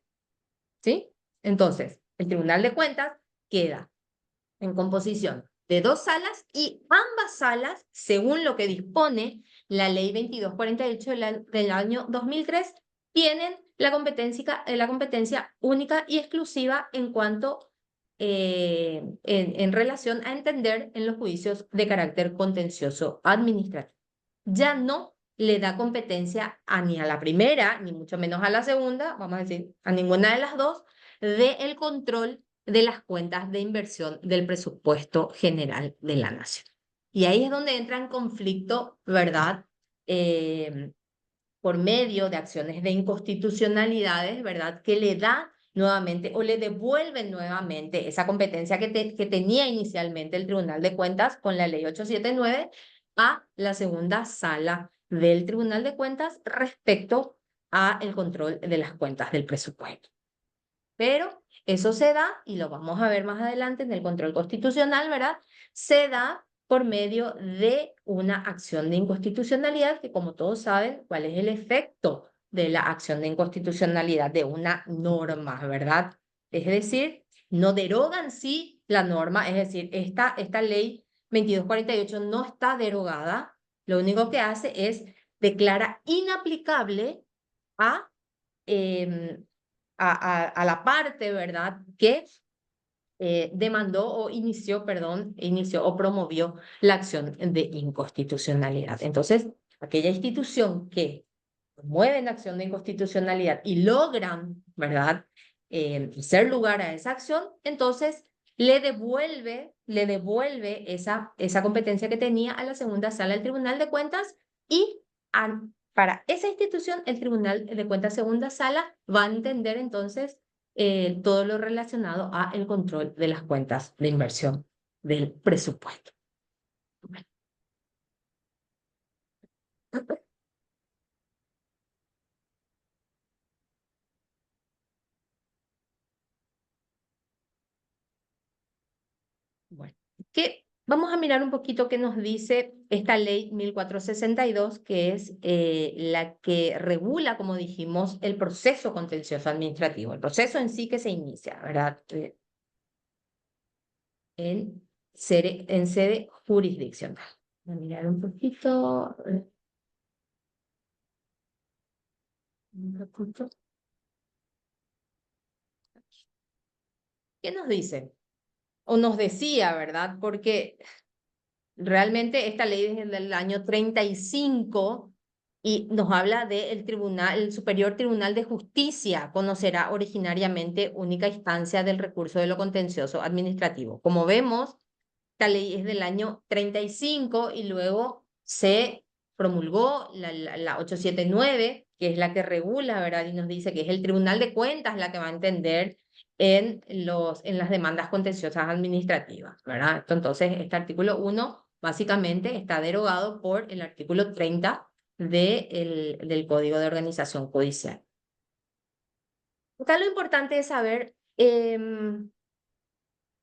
¿Sí? Entonces, el Tribunal de Cuentas queda en composición de dos salas y ambas salas, según lo que dispone la Ley 2248 del año 2003, tienen la competencia única y exclusiva en cuanto en relación a entender en los juicios de carácter contencioso administrativo. Ya no le da competencia ni a la primera, ni mucho menos a la segunda, vamos a decir, a ninguna de las dos, del control de las cuentas de inversión del presupuesto general de la nación. Y ahí es donde entra en conflicto, ¿verdad? Por medio de acciones de inconstitucionalidades, ¿verdad? Que le da nuevamente o le devuelven nuevamente esa competencia que tenía inicialmente el Tribunal de Cuentas con la Ley 879 a la segunda sala del Tribunal de Cuentas respecto a el control de las cuentas del presupuesto. Pero eso se da, y lo vamos a ver más adelante en el control constitucional, ¿verdad? Se da por medio de una acción de inconstitucionalidad, que como todos saben, ¿cuál es el efecto de la acción de inconstitucionalidad de una norma, ¿verdad? Es decir, no derogan sí la norma, es decir, esta ley 2248 no está derogada, lo único que hace es declara inaplicable a la parte, ¿verdad?, que demandó o inició o promovió la acción de inconstitucionalidad. Entonces, aquella institución que promueve la acción de inconstitucionalidad y logran, ¿verdad?, hacer lugar a esa acción, entonces le devuelve esa competencia que tenía a la segunda sala del Tribunal de Cuentas y para esa institución, el Tribunal de Cuentas segunda sala va a entender entonces todo lo relacionado a el control de las cuentas de inversión del presupuesto. Bueno, vamos a mirar un poquito qué nos dice esta ley 1462, que es la que regula, como dijimos, el proceso contencioso administrativo, el proceso en sí que se inicia, ¿verdad? En sede jurisdiccional. Voy a mirar un poquito. ¿Qué nos dice? O nos decía, ¿verdad? Porque realmente esta ley es del año 35 y nos habla del el Superior Tribunal de Justicia conocerá originariamente única instancia del recurso de lo contencioso administrativo. Como vemos, esta ley es del año 35 y luego se promulgó la 879, que es la que regula, ¿verdad? Y nos dice que es el Tribunal de Cuentas la que va a entender en las demandas contenciosas administrativas, ¿verdad? Entonces, este artículo 1 básicamente está derogado por el artículo 30 del Código de Organización Judicial. Acá lo importante es saber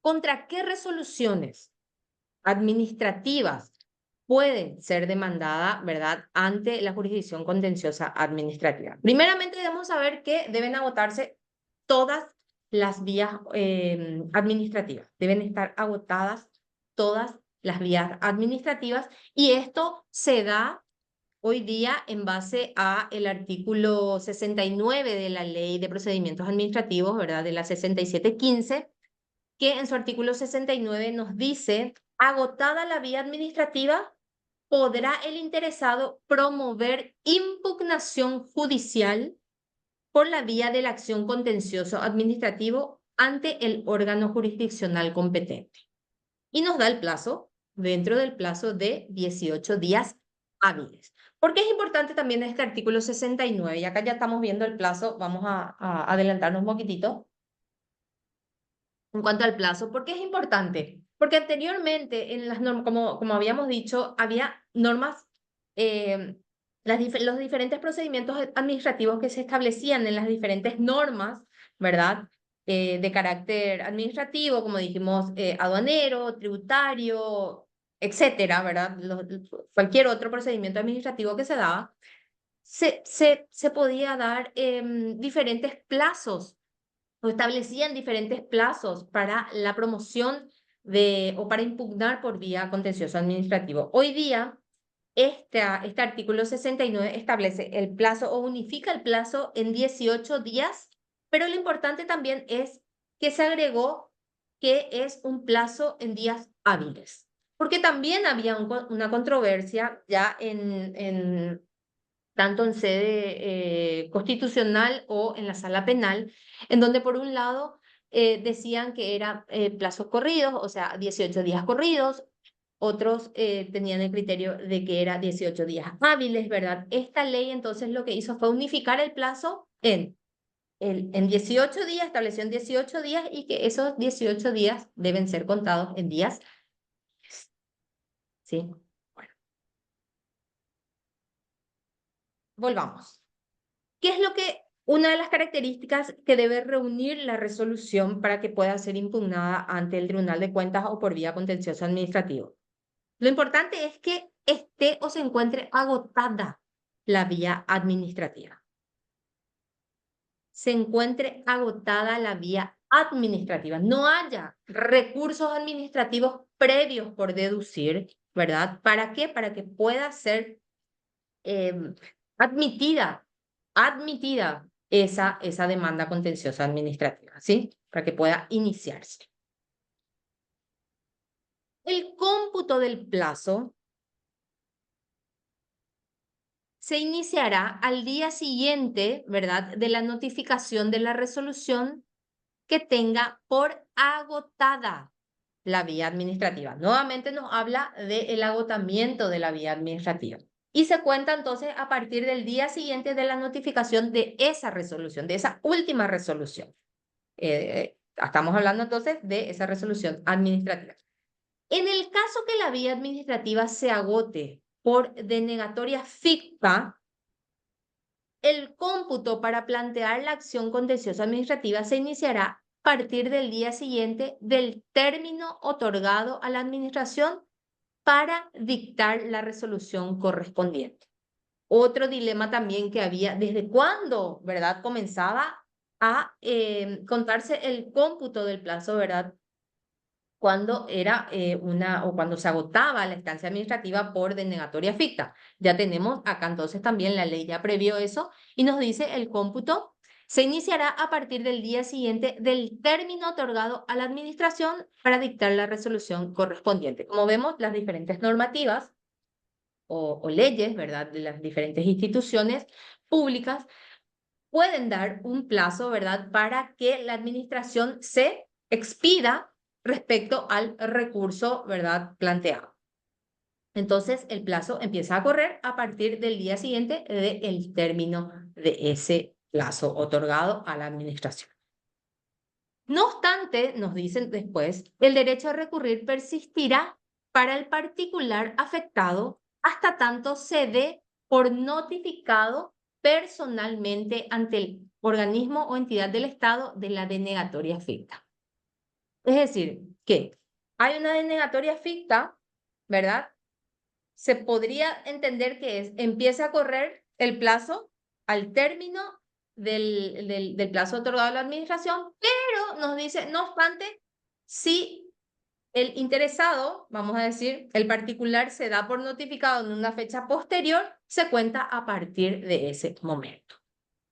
contra qué resoluciones administrativas pueden ser demandadas, ¿verdad?, ante la jurisdicción contenciosa administrativa. Primeramente debemos saber que deben agotarse todas las vías administrativas. Deben estar agotadas todas las vías administrativas y esto se da hoy día en base a el artículo 69 de la Ley de Procedimientos Administrativos, ¿verdad?, de la 6715, que en su artículo 69 nos dice, agotada la vía administrativa, podrá el interesado promover impugnación judicial por la vía de la acción contencioso administrativo ante el órgano jurisdiccional competente. Y nos da el plazo, dentro del plazo de 18 días hábiles. ¿Por qué es importante también este artículo 69? Y acá ya estamos viendo el plazo, vamos a adelantarnos un poquitito. En cuanto al plazo, ¿por qué es importante? Porque anteriormente, en las normas, como habíamos dicho, había normas, los diferentes procedimientos administrativos que se establecían en las diferentes normas, ¿verdad? De carácter administrativo, como dijimos, aduanero, tributario, etcétera, ¿verdad? Cualquier otro procedimiento administrativo que se daba, se podía dar diferentes plazos o establecían diferentes plazos para la promoción o para impugnar por vía contencioso administrativo. Hoy día, este artículo 69 establece el plazo o unifica el plazo en 18 días, pero lo importante también es que se agregó que es un plazo en días hábiles, porque también había una controversia ya tanto en sede constitucional o en la sala penal, en donde por un lado decían que eran plazos corridos, o sea, 18 días corridos, otros tenían el criterio de que era 18 días hábiles, ¿verdad? Esta ley entonces lo que hizo fue unificar el plazo en 18 días, estableció en 18 días y que esos 18 días deben ser contados en días. ¿Sí? Volvamos. ¿Qué es una de las características que debe reunir la resolución para que pueda ser impugnada ante el Tribunal de Cuentas o por vía contencioso administrativo? Lo importante es que esté o se encuentre agotada la vía administrativa. Se encuentre agotada la vía administrativa. No haya recursos administrativos previos por deducir, ¿verdad? ¿Para qué? Para que pueda ser admitida esa demanda contenciosa administrativa, ¿sí? Para que pueda iniciarse. El cómputo del plazo se iniciará al día siguiente, ¿verdad?, de la notificación de la resolución que tenga por agotada la vía administrativa. Nuevamente nos habla del agotamiento de la vía administrativa. Y se cuenta entonces a partir del día siguiente de la notificación de esa resolución, de esa última resolución. Estamos hablando entonces de esa resolución administrativa. En el caso que la vía administrativa se agote por denegatoria ficta, el cómputo para plantear la acción contenciosa administrativa se iniciará a partir del día siguiente del término otorgado a la administración para dictar la resolución correspondiente. Otro dilema también que había, ¿desde cuándo, verdad, comenzaba a contarse el cómputo del plazo, verdad? Cuando era o cuando se agotaba la instancia administrativa por denegatoria ficta. Ya tenemos acá entonces también la ley ya previó eso y nos dice el cómputo se iniciará a partir del día siguiente del término otorgado a la administración para dictar la resolución correspondiente. Como vemos, las diferentes normativas o leyes, ¿verdad?, de las diferentes instituciones públicas pueden dar un plazo, ¿verdad?, para que la administración se expida respecto al recurso, ¿verdad?, planteado. Entonces, el plazo empieza a correr a partir del día siguiente del término de ese plazo otorgado a la administración. No obstante, nos dicen después, el derecho a recurrir persistirá para el particular afectado hasta tanto se dé por notificado personalmente ante el organismo o entidad del Estado de la denegatoria ficta. Es decir, que hay una denegatoria ficta, ¿verdad? Se podría entender que empieza a correr el plazo al término del plazo otorgado a la administración, pero nos dice, no obstante, si el interesado, vamos a decir, el particular se da por notificado en una fecha posterior, se cuenta a partir de ese momento,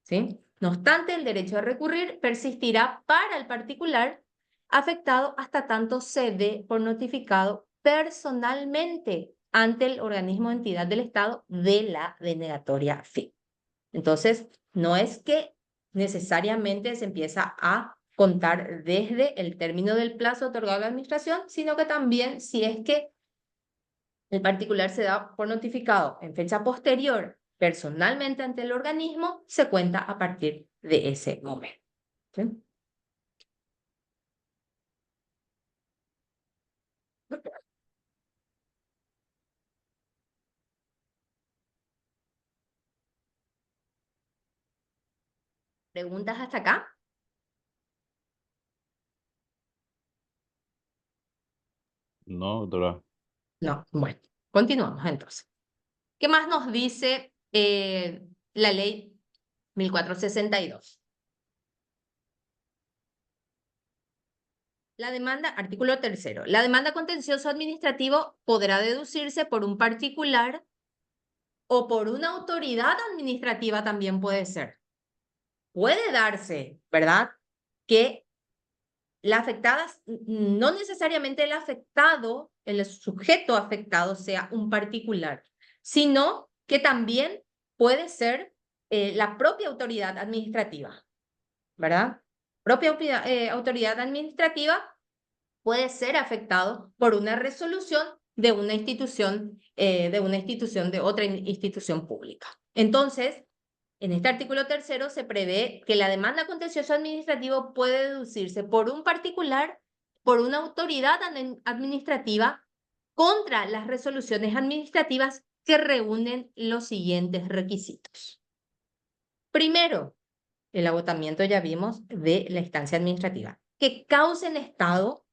¿sí? No obstante, el derecho a recurrir persistirá para el particular afectado hasta tanto se dé por notificado personalmente ante el organismo o entidad del Estado de la denegatoria fin. Entonces, no es que necesariamente se empieza a contar desde el término del plazo otorgado a la administración, sino que también si es que el particular se da por notificado en fecha posterior personalmente ante el organismo, se cuenta a partir de ese momento. ¿Sí? ¿Preguntas hasta acá? No, doctora. No. Bueno, continuamos entonces. ¿Qué más nos dice la ley 1462? La demanda, artículo 3º. La demanda contencioso administrativo podrá deducirse por un particular o por una autoridad administrativa también puede ser. Puede darse, ¿verdad? Que la afectada, no necesariamente el afectado, el sujeto afectado sea un particular, sino que también puede ser la propia autoridad administrativa, ¿verdad? Autoridad administrativa puede ser afectado por una resolución de una institución, de otra institución pública. Entonces, en este artículo 3º se prevé que la demanda contencioso administrativo puede deducirse por un particular, por una autoridad administrativa, contra las resoluciones administrativas que reúnen los siguientes requisitos. Primero, el agotamiento, ya vimos, de la instancia administrativa, que causen estado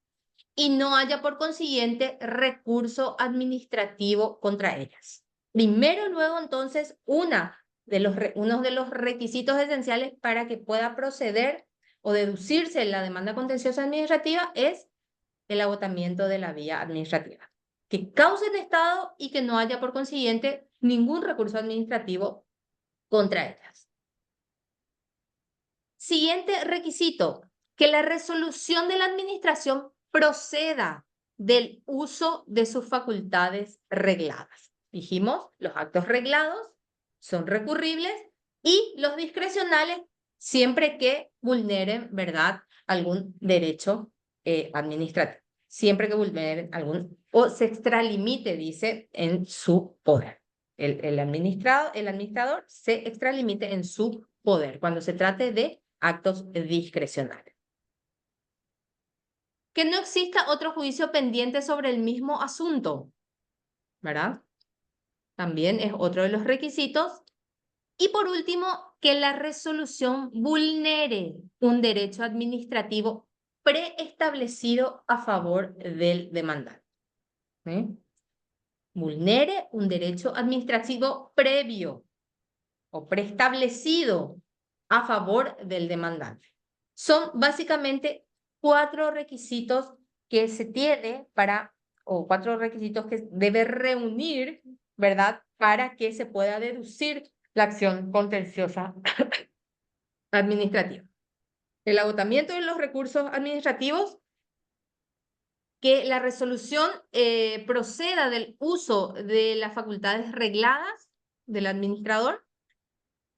y no haya por consiguiente recurso administrativo contra ellas. Primero, luego, entonces, uno de los requisitos esenciales para que pueda proceder o deducirse la demanda contenciosa administrativa es el agotamiento de la vía administrativa, que causen estado y que no haya por consiguiente ningún recurso administrativo contra ellas. Siguiente requisito, que la resolución de la administración proceda del uso de sus facultades regladas. Dijimos, los actos reglados son recurribles y los discrecionales siempre que vulneren, ¿verdad?, algún derecho administrativo. Siempre que vulneren o se extralimite, dice, en su poder. El administrador se extralimite en su poder cuando se trate de actos discrecionales. Que no exista otro juicio pendiente sobre el mismo asunto, ¿verdad? También es otro de los requisitos. Y por último, que la resolución vulnere un derecho administrativo preestablecido a favor del demandante. ¿Sí? Vulnere un derecho administrativo previo o preestablecido a favor del demandante. Son básicamente 4 requisitos que se tiene o 4 requisitos que debe reunir, ¿verdad?, para que se pueda deducir la acción contenciosa administrativa. El agotamiento de los recursos administrativos, que la resolución proceda del uso de las facultades regladas del administrador,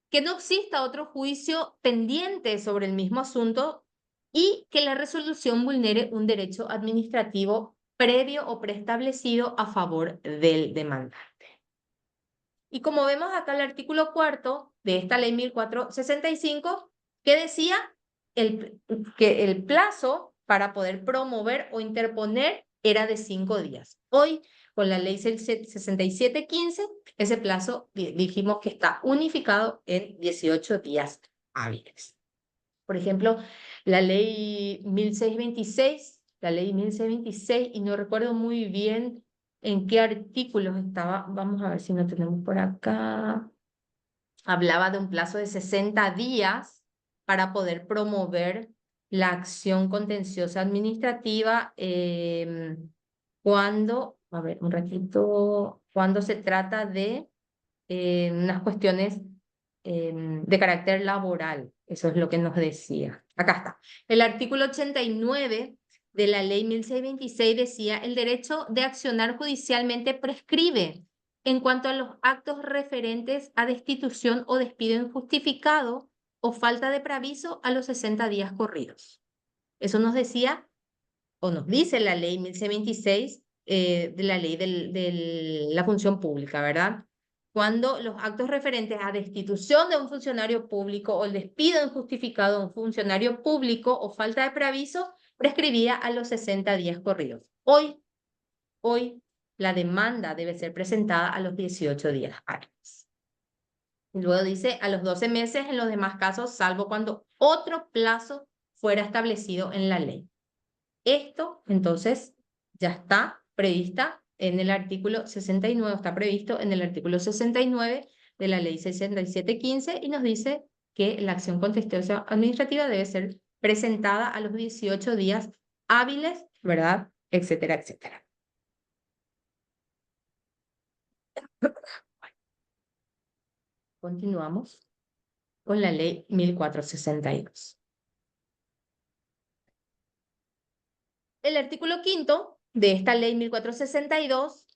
que no exista otro juicio pendiente sobre el mismo asunto y que la resolución vulnere un derecho administrativo previo o preestablecido a favor del demandante. Y como vemos acá el artículo 4º de esta ley 1465, que decía que el plazo para poder promover o interponer era de 5 días. Hoy, con la ley 6715, ese plazo dijimos que está unificado en 18 días hábiles. Por ejemplo, la ley 1626, y no recuerdo muy bien en qué artículos estaba, vamos a ver si no tenemos por acá, hablaba de un plazo de 60 días para poder promover la acción contenciosa administrativa cuando, a ver, un ratito, cuando se trata de unas cuestiones de carácter laboral. Eso es lo que nos decía. Acá está. El artículo 89 de la ley 1626 decía, el derecho de accionar judicialmente prescribe en cuanto a los actos referentes a destitución o despido injustificado o falta de preaviso a los 60 días corridos. Eso nos decía, o nos dice la ley 1626 de la ley de la función pública, ¿verdad? Cuando los actos referentes a destitución de un funcionario público o el despido injustificado de un funcionario público o falta de preaviso prescribía a los 60 días corridos. Hoy la demanda debe ser presentada a los 18 días hábiles. Y luego dice a los 12 meses en los demás casos, salvo cuando otro plazo fuera establecido en la ley. Esto, entonces, ya está prevista en el artículo 69, está previsto en el artículo 69 de la ley 6715 y nos dice que la acción contenciosa administrativa debe ser presentada a los 18 días hábiles, ¿verdad? Etcétera, etcétera. Continuamos con la ley 1462. El artículo 5 de esta ley 1462,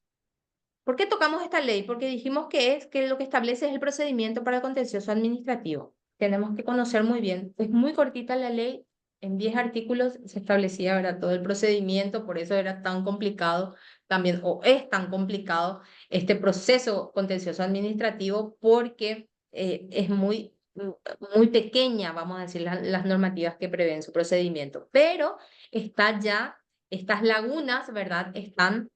¿por qué tocamos esta ley? Porque dijimos que lo que establece es el procedimiento para el contencioso administrativo. Tenemos que conocer muy bien, es muy cortita la ley, en 10 artículos se establecía, ¿verdad?, todo el procedimiento, por eso era tan complicado también, o es tan complicado este proceso contencioso administrativo, porque es muy pequeña, vamos a decir, las normativas que prevén su procedimiento, pero está ya, estas lagunas, ¿verdad?, están,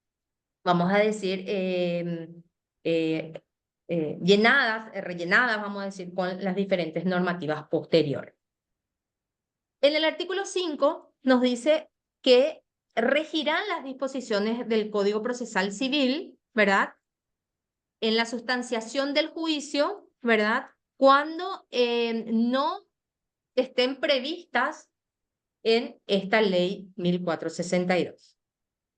vamos a decir, llenadas, rellenadas, vamos a decir, con las diferentes normativas posteriores. En el artículo 5 nos dice que regirán las disposiciones del Código Procesal Civil, ¿verdad?, en la sustanciación del juicio, ¿verdad?, cuando no estén previstas en esta ley 1462.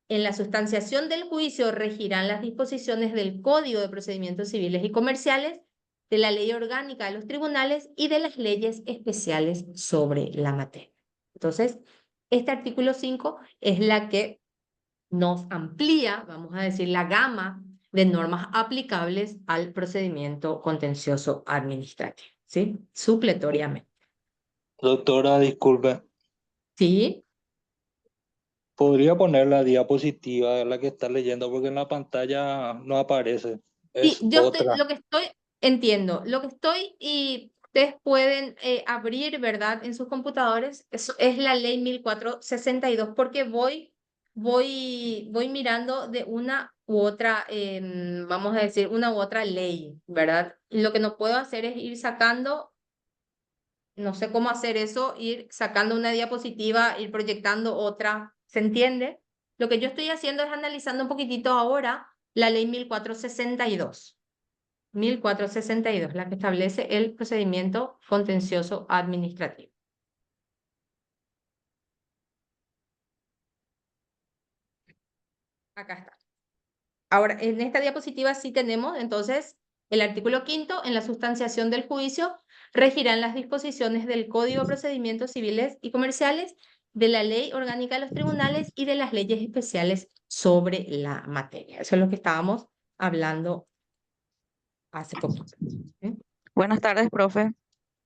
En la sustanciación del juicio regirán las disposiciones del Código de Procedimientos Civiles y Comerciales, de la Ley Orgánica de los Tribunales y de las leyes especiales sobre la materia. Entonces, este artículo 5 es la que nos amplía, vamos a decir, la gama de normas aplicables al procedimiento contencioso administrativo, ¿sí? Supletoriamente. Doctora, disculpe, ¿Sí? ¿podría poner la diapositiva de la que está leyendo? Porque en la pantalla no aparece. Sí, Es yo otra. entiendo, lo que estoy y ustedes pueden abrir, ¿verdad?, en sus computadores, es la ley 1462, porque voy mirando de una u otra, vamos a decir, una u otra ley, ¿verdad? Y lo que no puedo hacer es ir sacando, no sé cómo hacer eso, ir sacando una diapositiva, ir proyectando otra, ¿se entiende? Lo que yo estoy haciendo es analizando un poquitito ahora la ley 1462. 1462, la que establece el procedimiento contencioso administrativo. Acá está. Ahora, en esta diapositiva sí tenemos, entonces, el artículo 5, en la sustanciación del juicio, regirán las disposiciones del Código de Procedimientos Civiles y Comerciales, de la Ley Orgánica de los Tribunales y de las leyes especiales sobre la materia. Eso es lo que estábamos hablando hace poquito. ¿Sí? Buenas tardes, profe.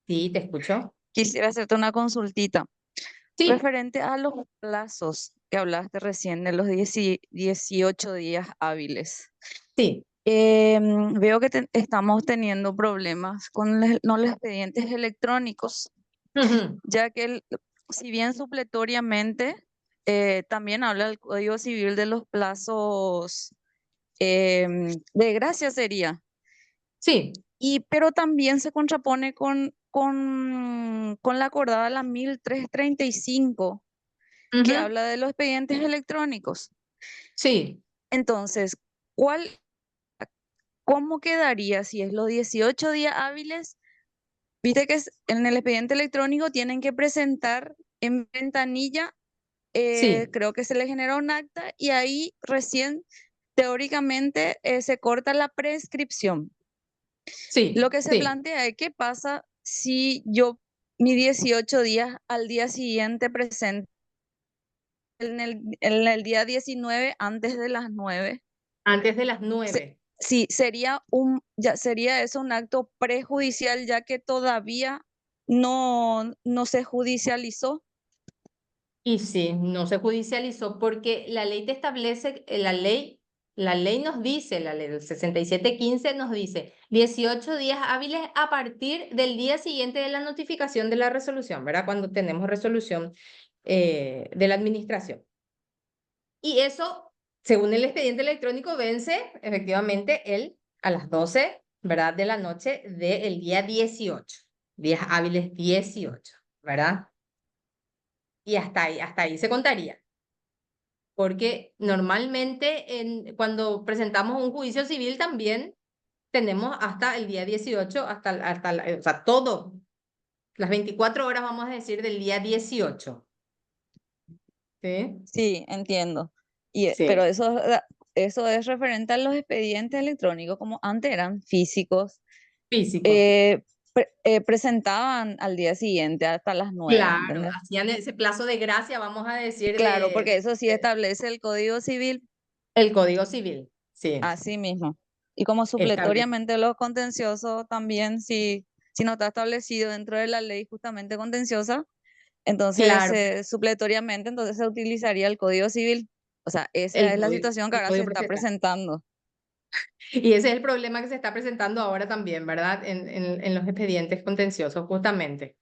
Sí, te escucho. Quisiera hacerte una consultita. Sí. Referente a los plazos que hablaste recién de los 18 días hábiles. Sí. Veo que estamos teniendo problemas con los expedientes electrónicos, ya que si bien supletoriamente también habla el Código Civil de los plazos de gracia sería. Sí. Pero también se contrapone con la acordada, la 1335, que habla de los expedientes electrónicos. Sí. Entonces, ¿cómo quedaría si es los 18 días hábiles? Viste que en el expediente electrónico tienen que presentar en ventanilla, Sí. creo que se le genera un acta y ahí recién teóricamente se corta la prescripción. Sí. Lo que se sí. plantea es qué pasa si yo mis 18 días al día siguiente presento en el día 19 antes de las 9. Antes de las 9. Sí, sería eso un acto prejudicial, ya que todavía no se judicializó. Y sí, no se judicializó porque la ley te establece, la ley nos dice, la ley del 6715 nos dice 18 días hábiles a partir del día siguiente de la notificación de la resolución, ¿verdad? Cuando tenemos resolución de la administración. Y eso, según el expediente electrónico, vence efectivamente a las 12, ¿verdad? De la noche del día 18, días hábiles 18, ¿verdad? Y hasta ahí se contaría. Porque normalmente cuando presentamos un juicio civil también tenemos hasta el día 18, o sea, todo, las 24 horas, vamos a decir, del día 18. ¿Sí? Sí, entiendo. Sí. Pero eso es referente a los expedientes electrónicos, como antes eran físicos. Físico. Presentaban al día siguiente hasta las 9, Claro, ¿entendés? hacían ese plazo de gracia, vamos a decir, Claro, porque eso sí de- establece el Código Civil, el Código Civil. Sí, así mismo. Y como supletoriamente los contenciosos también, si no está establecido dentro de la ley justamente contenciosa, entonces claro. supletoriamente entonces se utilizaría el Código Civil. O sea, esa El es la código- situación que el ahora se código está procesal. presentando. Y ese es el problema que se está presentando ahora también, ¿verdad? En los expedientes contenciosos, justamente.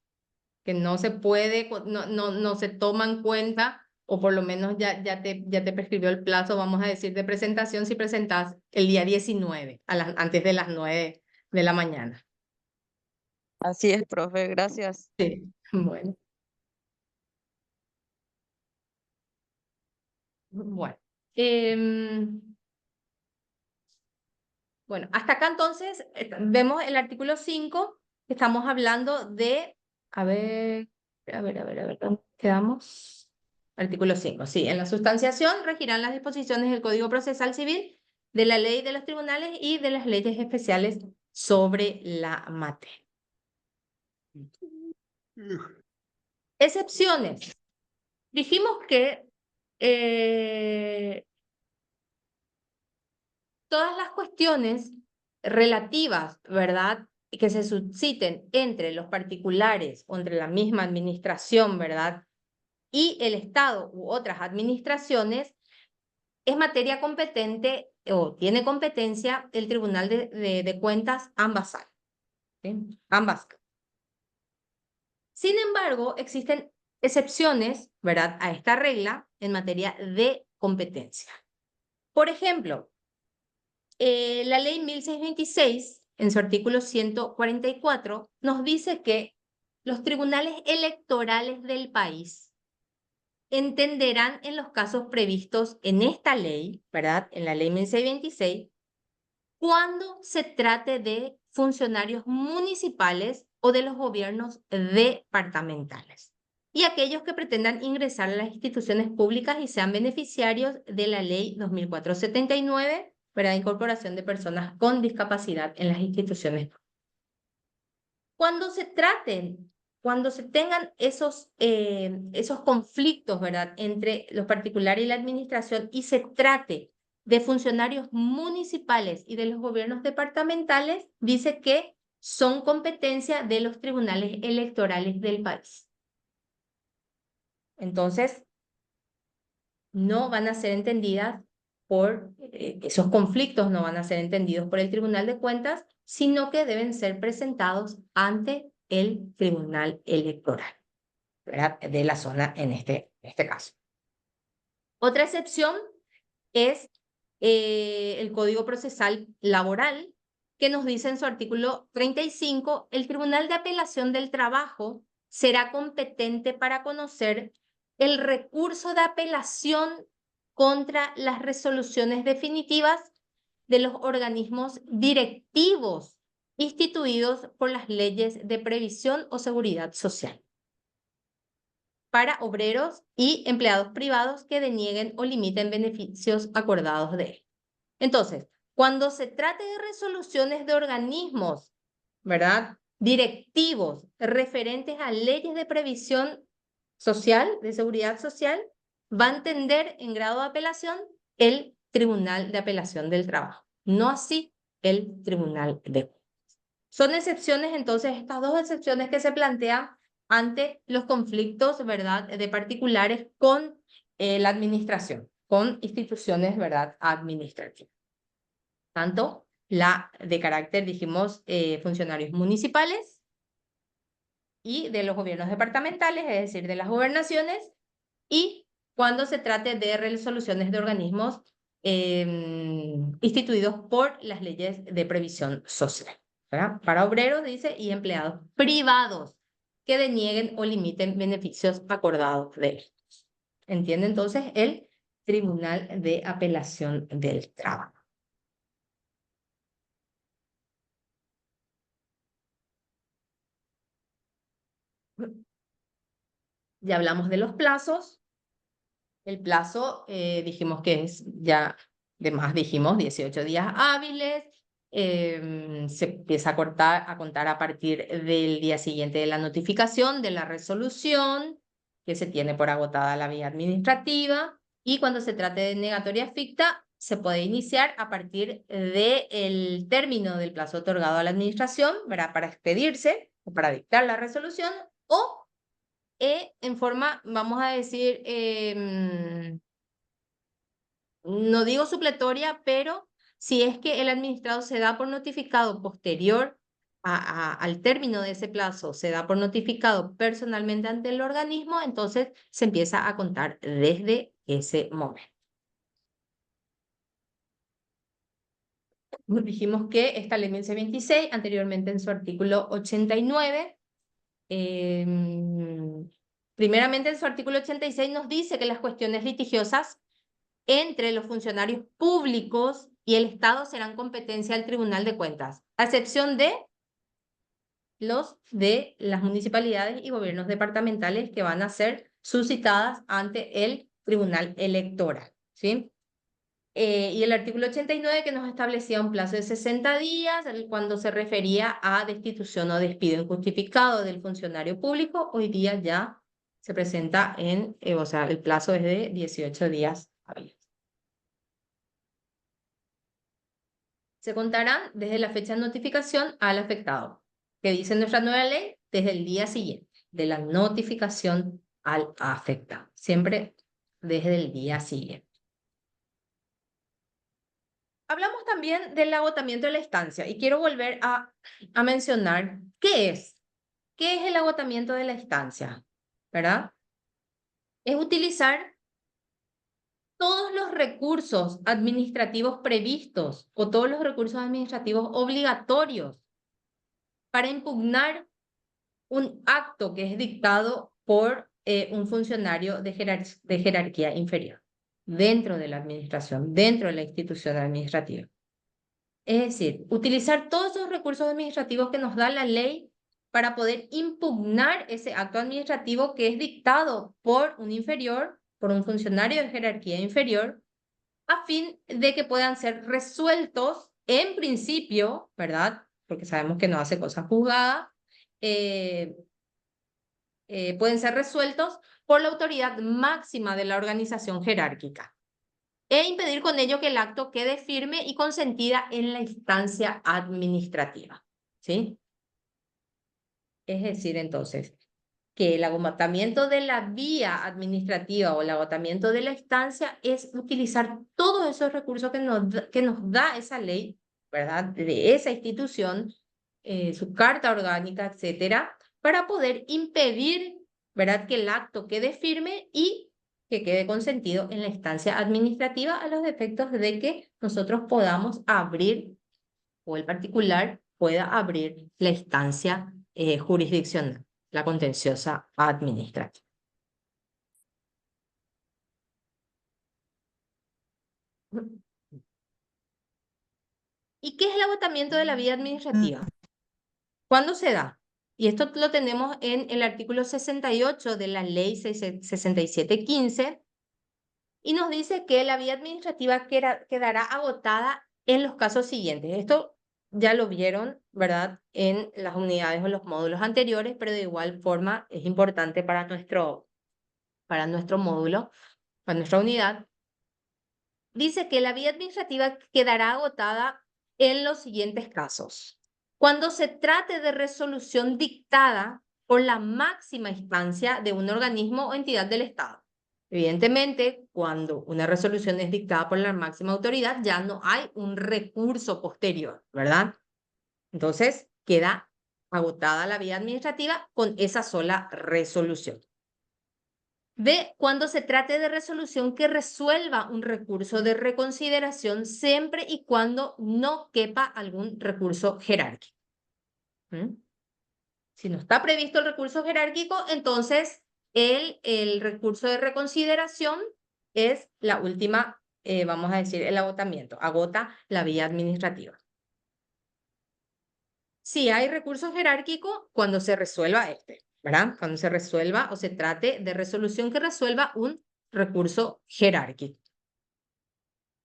Que no se puede, no se toma en cuenta, o por lo menos ya te prescribió el plazo, vamos a decir, de presentación si presentas el día 19, antes de las 9 de la mañana. Así es, profe, gracias. Sí, bueno. Bueno. Bueno, hasta acá entonces vemos el artículo 5, estamos hablando de, a ver, ¿dónde quedamos? Artículo 5, sí, en la sustanciación regirán las disposiciones del Código Procesal Civil, de la Ley de los Tribunales y de las leyes especiales sobre la materia. Excepciones. Dijimos que todas las cuestiones relativas, ¿verdad?, que se susciten entre los particulares o entre la misma administración, ¿verdad?, y el Estado u otras administraciones, es materia competente o tiene competencia el Tribunal de Cuentas, ambas salas, ¿sí? Ambas. Sin embargo, existen excepciones, ¿verdad?, a esta regla en materia de competencia. Por ejemplo, la ley 1626, en su artículo 144, nos dice que los tribunales electorales del país entenderán en los casos previstos en esta ley, ¿verdad?, en la ley 1626, cuando se trate de funcionarios municipales o de los gobiernos departamentales, y aquellos que pretendan ingresar a las instituciones públicas y sean beneficiarios de la ley 2479, para la incorporación de personas con discapacidad en las instituciones. Cuando se tengan esos conflictos, ¿verdad?, entre los particulares y la administración, y se trate de funcionarios municipales y de los gobiernos departamentales, dice que son competencia de los tribunales electorales del país. Entonces, no van a ser entendidas esos conflictos no van a ser entendidos por el Tribunal de Cuentas, sino que deben ser presentados ante el Tribunal Electoral, ¿verdad?, de la zona en este caso. Otra excepción es el Código Procesal Laboral, que nos dice en su artículo 35, el Tribunal de Apelación del Trabajo será competente para conocer el recurso de apelación contra las resoluciones definitivas de los organismos directivos instituidos por las leyes de previsión o seguridad social para obreros y empleados privados que denieguen o limiten beneficios acordados de él. Entonces, cuando se trate de resoluciones de organismos, ¿verdad?, directivos referentes a leyes de previsión social, de seguridad social, va a entender en grado de apelación el Tribunal de Apelación del Trabajo, no así el Tribunal de Cuentas. Son excepciones, entonces, estas dos excepciones que se plantean ante los conflictos, ¿verdad?, de particulares con la administración, con instituciones, ¿verdad?, administrativas. Tanto la de carácter, dijimos, funcionarios municipales y de los gobiernos departamentales, es decir, de las gobernaciones, y cuando se trate de resoluciones de organismos instituidos por las leyes de previsión social, ¿verdad? Para obreros, dice, y empleados privados que denieguen o limiten beneficios acordados de ellos. ¿Entiende entonces el Tribunal de Apelación del Trabajo? Ya hablamos de los plazos. El plazo dijimos que es ya de más, dijimos 18 días hábiles. Se empieza a contar a partir del día siguiente de la notificación de la resolución que se tiene por agotada la vía administrativa, y cuando se trate de negatoria ficta se puede iniciar a partir del término del plazo otorgado a la administración, ¿verdad?, para expedirse o para dictar la resolución, o en forma, vamos a decir, no digo supletoria, pero si es que el administrado se da por notificado posterior al término de ese plazo, se da por notificado personalmente ante el organismo, entonces se empieza a contar desde ese momento. Dijimos que esta ley 1126, anteriormente en su artículo 89, primeramente en su artículo 86 nos dice que las cuestiones litigiosas entre los funcionarios públicos y el Estado serán competencia del Tribunal de Cuentas, a excepción de los de las municipalidades y gobiernos departamentales que van a ser suscitadas ante el Tribunal Electoral, ¿sí? Y el artículo 89 que nos establecía un plazo de 60 días cuando se refería a destitución o despido injustificado del funcionario público, hoy día ya se presenta o sea, el plazo es de 18 días hábiles. Se contarán desde la fecha de notificación al afectado, que dice nuestra nueva ley, desde el día siguiente de la notificación al afectado, siempre desde el día siguiente. Hablamos también del agotamiento de la estancia y quiero volver a mencionar qué es el agotamiento de la estancia, ¿verdad? Es utilizar todos los recursos administrativos previstos o todos los recursos administrativos obligatorios para impugnar un acto que es dictado por un funcionario de jerarquía inferior dentro de la administración, dentro de la institución administrativa. Es decir, utilizar todos esos recursos administrativos que nos da la ley para poder impugnar ese acto administrativo que es dictado por un inferior, por un funcionario de jerarquía inferior, a fin de que puedan ser resueltos en principio, ¿verdad? Porque sabemos que no hace cosa juzgada, pueden ser resueltos por la autoridad máxima de la organización jerárquica e impedir con ello que el acto quede firme y consentida en la instancia administrativa, ¿sí? Es decir, entonces, que el agotamiento de la vía administrativa o el agotamiento de la instancia es utilizar todos esos recursos que nos da esa ley, ¿verdad?, de esa institución, su carta orgánica, etcétera, para poder impedir, ¿verdad?, que el acto quede firme y que quede consentido en la instancia administrativa a los efectos de que nosotros podamos abrir, o el particular pueda abrir la instancia jurisdiccional, la contenciosa administrativa. ¿Y qué es el agotamiento de la vía administrativa? ¿Cuándo se da? Y esto lo tenemos en el artículo 68 de la ley 6715, y nos dice que la vía administrativa quedará agotada en los casos siguientes. Esto ya lo vieron, ¿verdad?, en las unidades o los módulos anteriores, pero de igual forma es importante para nuestro módulo, para nuestra unidad, dice que la vía administrativa quedará agotada en los siguientes casos. Cuando se trate de resolución dictada por la máxima instancia de un organismo o entidad del Estado. Evidentemente, cuando una resolución es dictada por la máxima autoridad, ya no hay un recurso posterior, ¿verdad? Entonces, queda agotada la vía administrativa con esa sola resolución. B, cuando se trate de resolución que resuelva un recurso de reconsideración siempre y cuando no quepa algún recurso jerárquico. Si no está previsto el recurso jerárquico, entonces el recurso de reconsideración es la última, vamos a decir, el agotamiento. Agota la vía administrativa. Si hay recurso jerárquico, cuando se resuelva este, ¿verdad? Cuando se resuelva o se trate de resolución que resuelva un recurso jerárquico.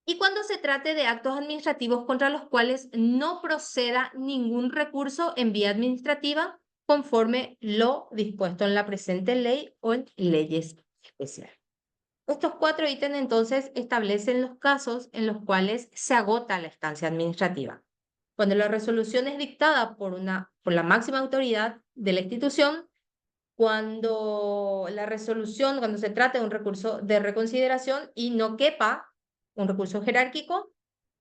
Y cuando se trate de actos administrativos contra los cuales no proceda ningún recurso en vía administrativa conforme lo dispuesto en la presente ley o en leyes especiales. Estos 4 ítems entonces establecen los casos en los cuales se agota la instancia administrativa. Cuando la resolución es dictada por la máxima autoridad de la institución, cuando se trata de un recurso de reconsideración y no quepa un recurso jerárquico,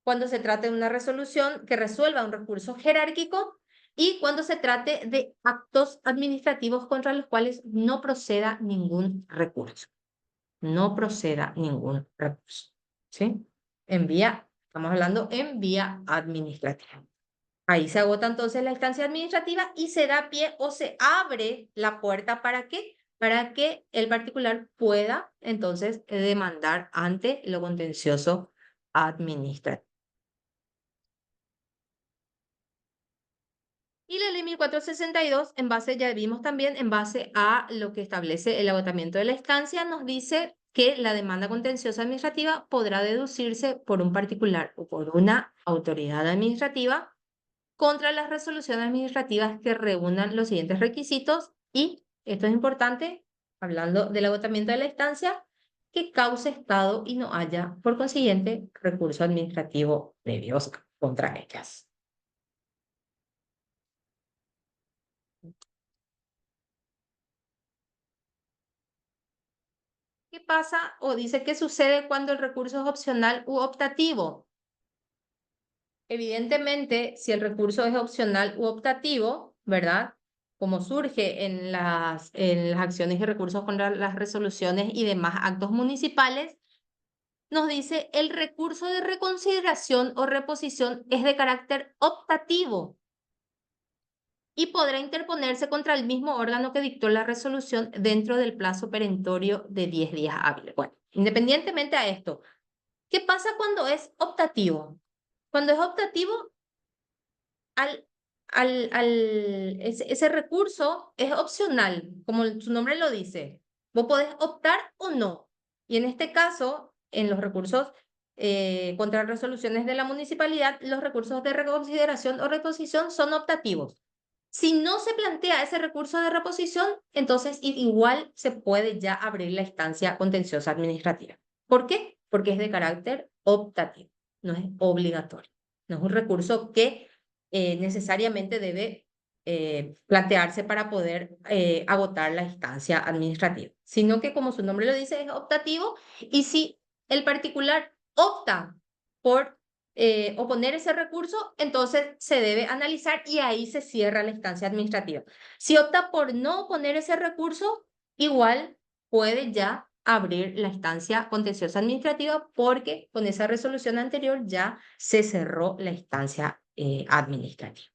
cuando se trate de una resolución que resuelva un recurso jerárquico y cuando se trate de actos administrativos contra los cuales no proceda ningún recurso. No proceda ningún recurso. ¿Sí? Estamos hablando en vía administrativa. Ahí se agota entonces la instancia administrativa y se da pie o se abre la puerta ¿para qué? Para que el particular pueda entonces demandar ante lo contencioso administrativo. Y la ley 1462, ya vimos también, en base a lo que establece el agotamiento de la instancia, nos dice que la demanda contenciosa administrativa podrá deducirse por un particular o por una autoridad administrativa contra las resoluciones administrativas que reúnan los siguientes requisitos y, esto es importante, hablando del agotamiento de la instancia, que cause estado y no haya, por consiguiente, recurso administrativo previo contra ellas. ¿Qué pasa o dice qué sucede cuando el recurso es opcional u optativo? Evidentemente, si el recurso es opcional u optativo, ¿verdad? Como surge en las acciones y recursos contra las resoluciones y demás actos municipales, nos dice el recurso de reconsideración o reposición es de carácter optativo y podrá interponerse contra el mismo órgano que dictó la resolución dentro del plazo perentorio de 10 días hábiles. Bueno, independientemente a esto, ¿qué pasa cuando es optativo? Cuando es optativo, ese recurso es opcional, como su nombre lo dice. Vos podés optar o no. Y en este caso, en los recursos contra resoluciones de la municipalidad, los recursos de reconsideración o reposición son optativos. Si no se plantea ese recurso de reposición, entonces igual se puede ya abrir la instancia contenciosa administrativa. ¿Por qué? Porque es de carácter optativo, no es obligatorio. No es un recurso que necesariamente debe plantearse para poder agotar la instancia administrativa, sino que, como su nombre lo dice, es optativo, y si el particular opta por oponer ese recurso, entonces se debe analizar y ahí se cierra la instancia administrativa. Si opta por no oponer ese recurso, igual puede ya abrir la instancia contenciosa administrativa porque con esa resolución anterior ya se cerró la instancia administrativa.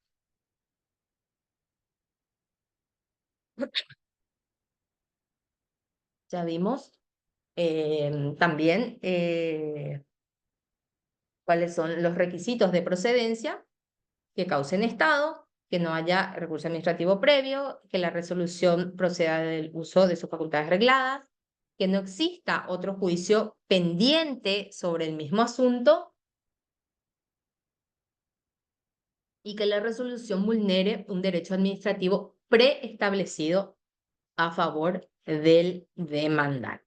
Ya vimos también cuáles son los requisitos de procedencia: que causen estado, que no haya recurso administrativo previo, que la resolución proceda del uso de sus facultades regladas, que no exista otro juicio pendiente sobre el mismo asunto y que la resolución vulnere un derecho administrativo preestablecido a favor del demandante.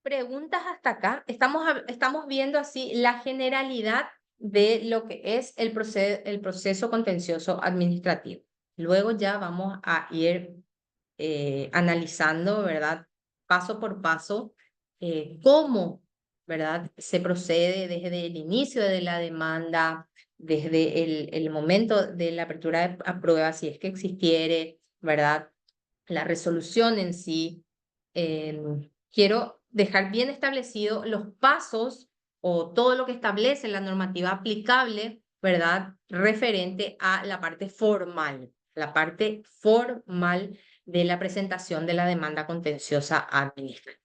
preguntas hasta acá? Estamos viendo así la generalidad de lo que es el proceso contencioso administrativo. Luego ya vamos a ir analizando, ¿verdad? Paso por paso, cómo, ¿verdad? Se procede desde el inicio de la demanda, desde el momento de la apertura a prueba, si es que existiere, ¿verdad? La resolución en sí. Quiero dejar bien establecido los pasos o todo lo que establece la normativa aplicable, ¿verdad? Referente a la parte formal de la presentación de la demanda contenciosa administrativa.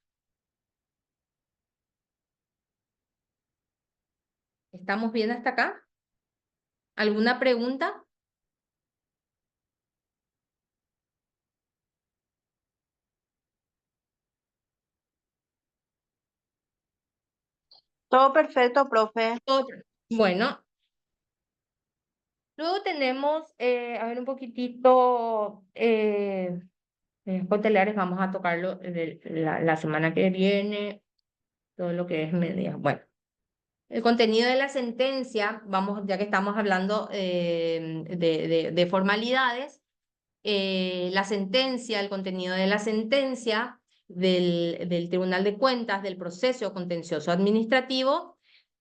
¿Estamos bien hasta acá? ¿Alguna pregunta? Todo perfecto, profe. Bueno, luego tenemos, a ver un poquitito, cautelares, vamos a tocarlo la semana que viene, todo lo que es media. Bueno, el contenido de la sentencia, vamos, ya que estamos hablando de formalidades, la sentencia, el contenido de la sentencia del Tribunal de Cuentas, del proceso contencioso administrativo.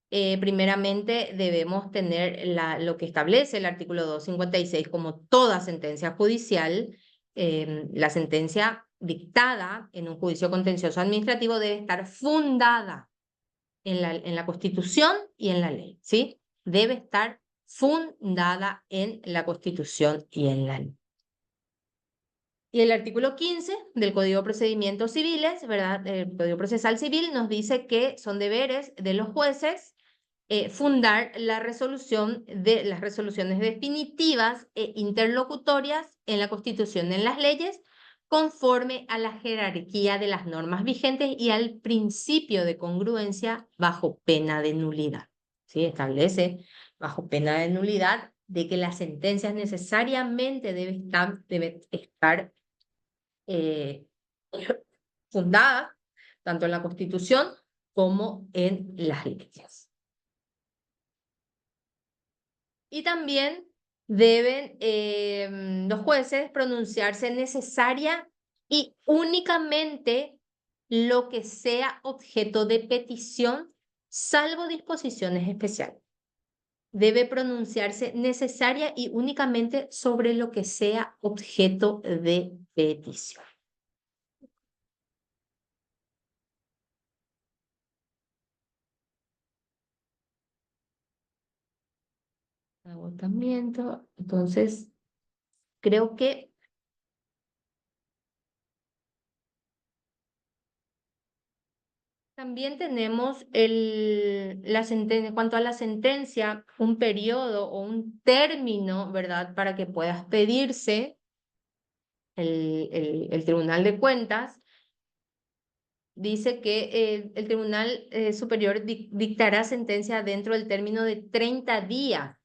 Primeramente debemos tener lo que establece el artículo 256 como toda sentencia judicial. La sentencia dictada en un juicio contencioso administrativo debe estar fundada en la Constitución y en la ley, ¿sí? Debe estar fundada en la Constitución y en la ley. Y el artículo 15 del Código de Procedimientos Civiles, ¿verdad? El Código Procesal Civil nos dice que son deberes de los jueces fundar las resoluciones definitivas e interlocutorias en la Constitución y en las leyes conforme a la jerarquía de las normas vigentes y al principio de congruencia bajo pena de nulidad. ¿Sí? Establece bajo pena de nulidad de que las sentencias necesariamente deben estar fundadas tanto en la Constitución como en las leyes. Y también deben los jueces pronunciarse necesaria y únicamente lo que sea objeto de petición, salvo disposiciones especiales. Debe pronunciarse necesaria y únicamente sobre lo que sea objeto de petición. Agotamiento. Entonces, creo que también tenemos en cuanto a la sentencia, un periodo o un término, ¿verdad? Para que puedas pedirse el Tribunal de Cuentas. Dice que el Tribunal Superior dictará sentencia dentro del término de 30 días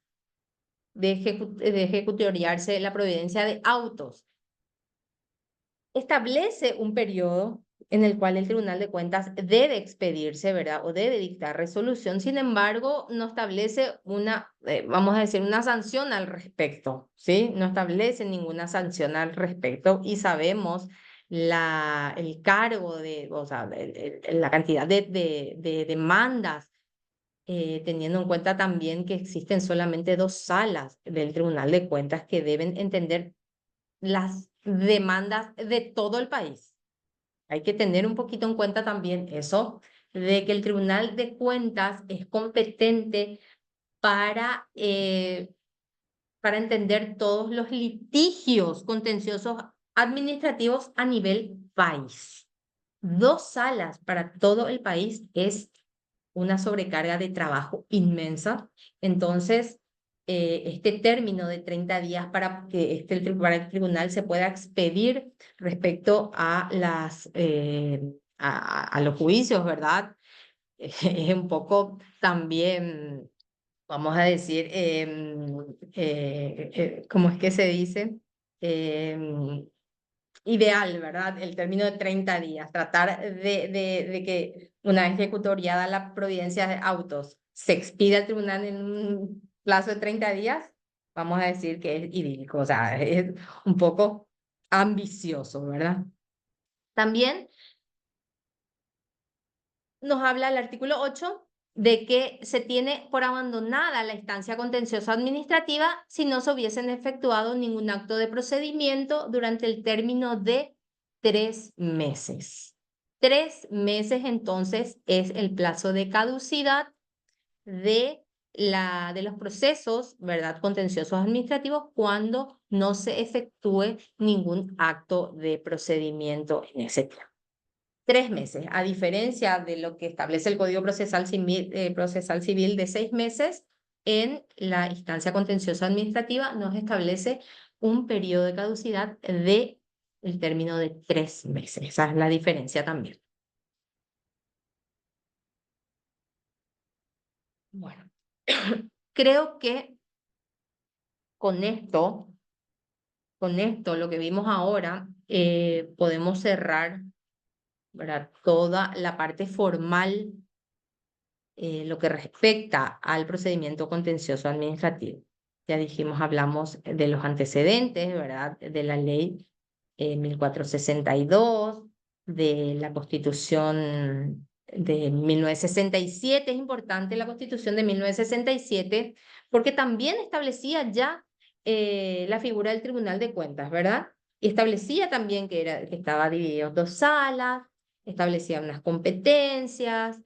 de ejecutoriarse la providencia de autos. Establece un periodo en el cual el Tribunal de Cuentas debe expedirse, ¿verdad? O debe dictar resolución. Sin embargo, no establece vamos a decir, una sanción al respecto, ¿sí? No establece ninguna sanción al respecto y sabemos el cargo o sea, la cantidad de demandas, teniendo en cuenta también que existen solamente 2 salas del Tribunal de Cuentas que deben entender las demandas de todo el país. Hay que tener un poquito en cuenta también eso, de que el Tribunal de Cuentas es competente para entender todos los litigios contenciosos administrativos a nivel país. 2 salas para todo el país es una sobrecarga de trabajo inmensa. Entonces, este término de 30 días para que para el tribunal se pueda expedir respecto a los juicios, ¿verdad? Es un poco también, vamos a decir, ¿cómo es que se dice? ideal, ¿verdad? El término de 30 días, tratar de que una vez ejecutoriada la providencia de autos se expida al tribunal en un plazo de 30 días, vamos a decir que es idílico, o sea, es un poco ambicioso, ¿verdad? También nos habla el artículo 8 de que se tiene por abandonada la instancia contenciosa administrativa si no se hubiesen efectuado ningún acto de procedimiento durante el término de 3 meses. 3 meses entonces es el plazo de caducidad de los procesos, ¿verdad?, contenciosos administrativos cuando no se efectúe ningún acto de procedimiento en ese tiempo. 3 meses, a diferencia de lo que establece el Código Procesal Civil de 6 meses, en la instancia contenciosa administrativa nos establece un periodo de caducidad de el término de 3 meses. Esa es la diferencia también. Bueno, creo que con esto, lo que vimos ahora, podemos cerrar, ¿verdad?, toda la parte formal, lo que respecta al procedimiento contencioso administrativo. Ya dijimos, hablamos de los antecedentes, ¿verdad?, de la ley 1462, de la Constitución de 1967. Es importante la Constitución de 1967 porque también establecía ya la figura del Tribunal de Cuentas, ¿verdad? Y establecía también que estaba dividido en 2 salas, establecía unas competencias,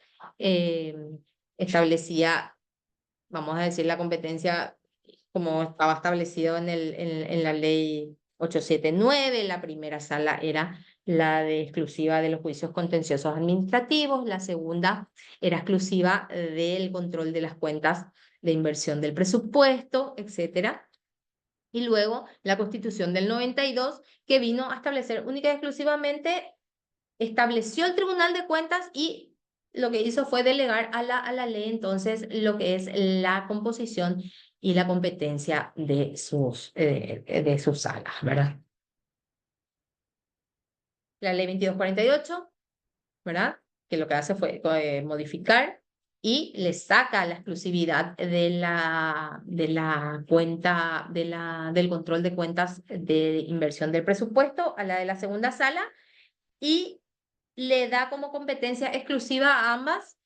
establecía, vamos a decir, la competencia como estaba establecido en la ley 879, la primera sala era la de exclusiva de los juicios contenciosos administrativos, la segunda era exclusiva del control de las cuentas de inversión del presupuesto, etcétera. Y luego la Constitución del 92, que vino a establecer única y exclusivamente, estableció el Tribunal de Cuentas y lo que hizo fue delegar a la ley entonces lo que es la composición y la competencia de sus salas, ¿verdad? La ley 2248, ¿verdad?, que lo que hace fue modificar y le saca la exclusividad de la cuenta, del control de cuentas de inversión del presupuesto a la de la segunda sala y le da como competencia exclusiva a ambas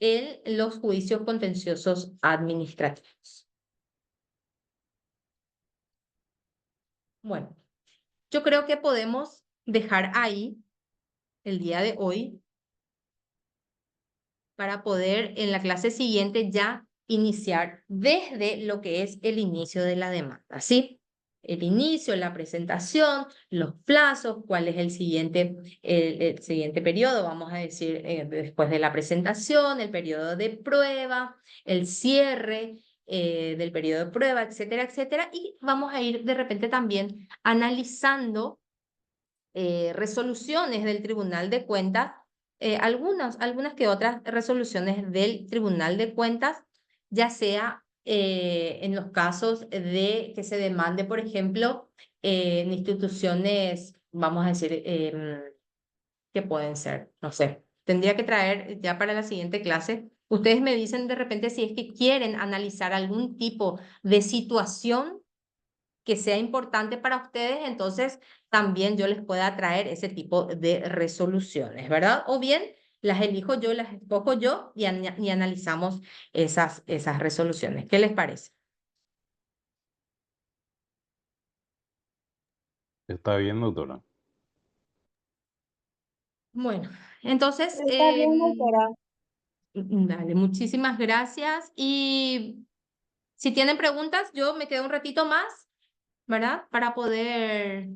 en los juicios contenciosos administrativos. Bueno, yo creo que podemos dejar ahí el día de hoy para poder en la clase siguiente ya iniciar desde lo que es el inicio de la demanda, ¿sí? El inicio, la presentación, los plazos, cuál es el siguiente periodo, vamos a decir, después de la presentación, el periodo de prueba, el cierre del periodo de prueba, etcétera, etcétera. Y vamos a ir de repente también analizando resoluciones del Tribunal de Cuentas, algunas que otras resoluciones del Tribunal de Cuentas, ya sea en los casos de que se demande, por ejemplo, en instituciones, vamos a decir, que pueden ser, no sé, tendría que traer ya para la siguiente clase. Ustedes me dicen de repente si es que quieren analizar algún tipo de situación que sea importante para ustedes, entonces también yo les pueda traer ese tipo de resoluciones, ¿verdad? O bien las elijo yo, las escojo yo y analizamos esas resoluciones. ¿Qué les parece? Está bien, doctora. Bueno, entonces, Está bien, doctora. dale, muchísimas gracias. Y si tienen preguntas, yo me quedo un ratito más, ¿verdad? Para poder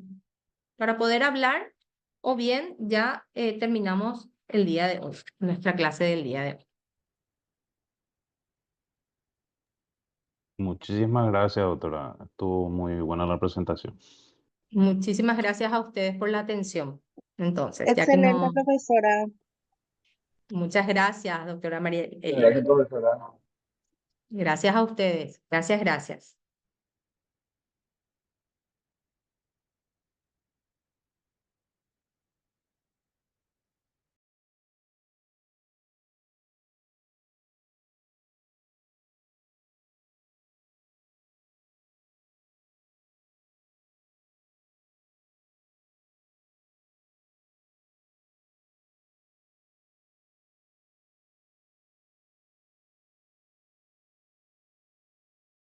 hablar, o bien ya terminamos el día de hoy, nuestra clase del día de hoy. Muchísimas gracias, doctora. Estuvo muy buena la presentación. Muchísimas gracias a ustedes por la atención. Entonces, ya que Excelente, no, profesora. muchas gracias, doctora María. Gracias, profesora. Gracias a ustedes. Gracias, gracias.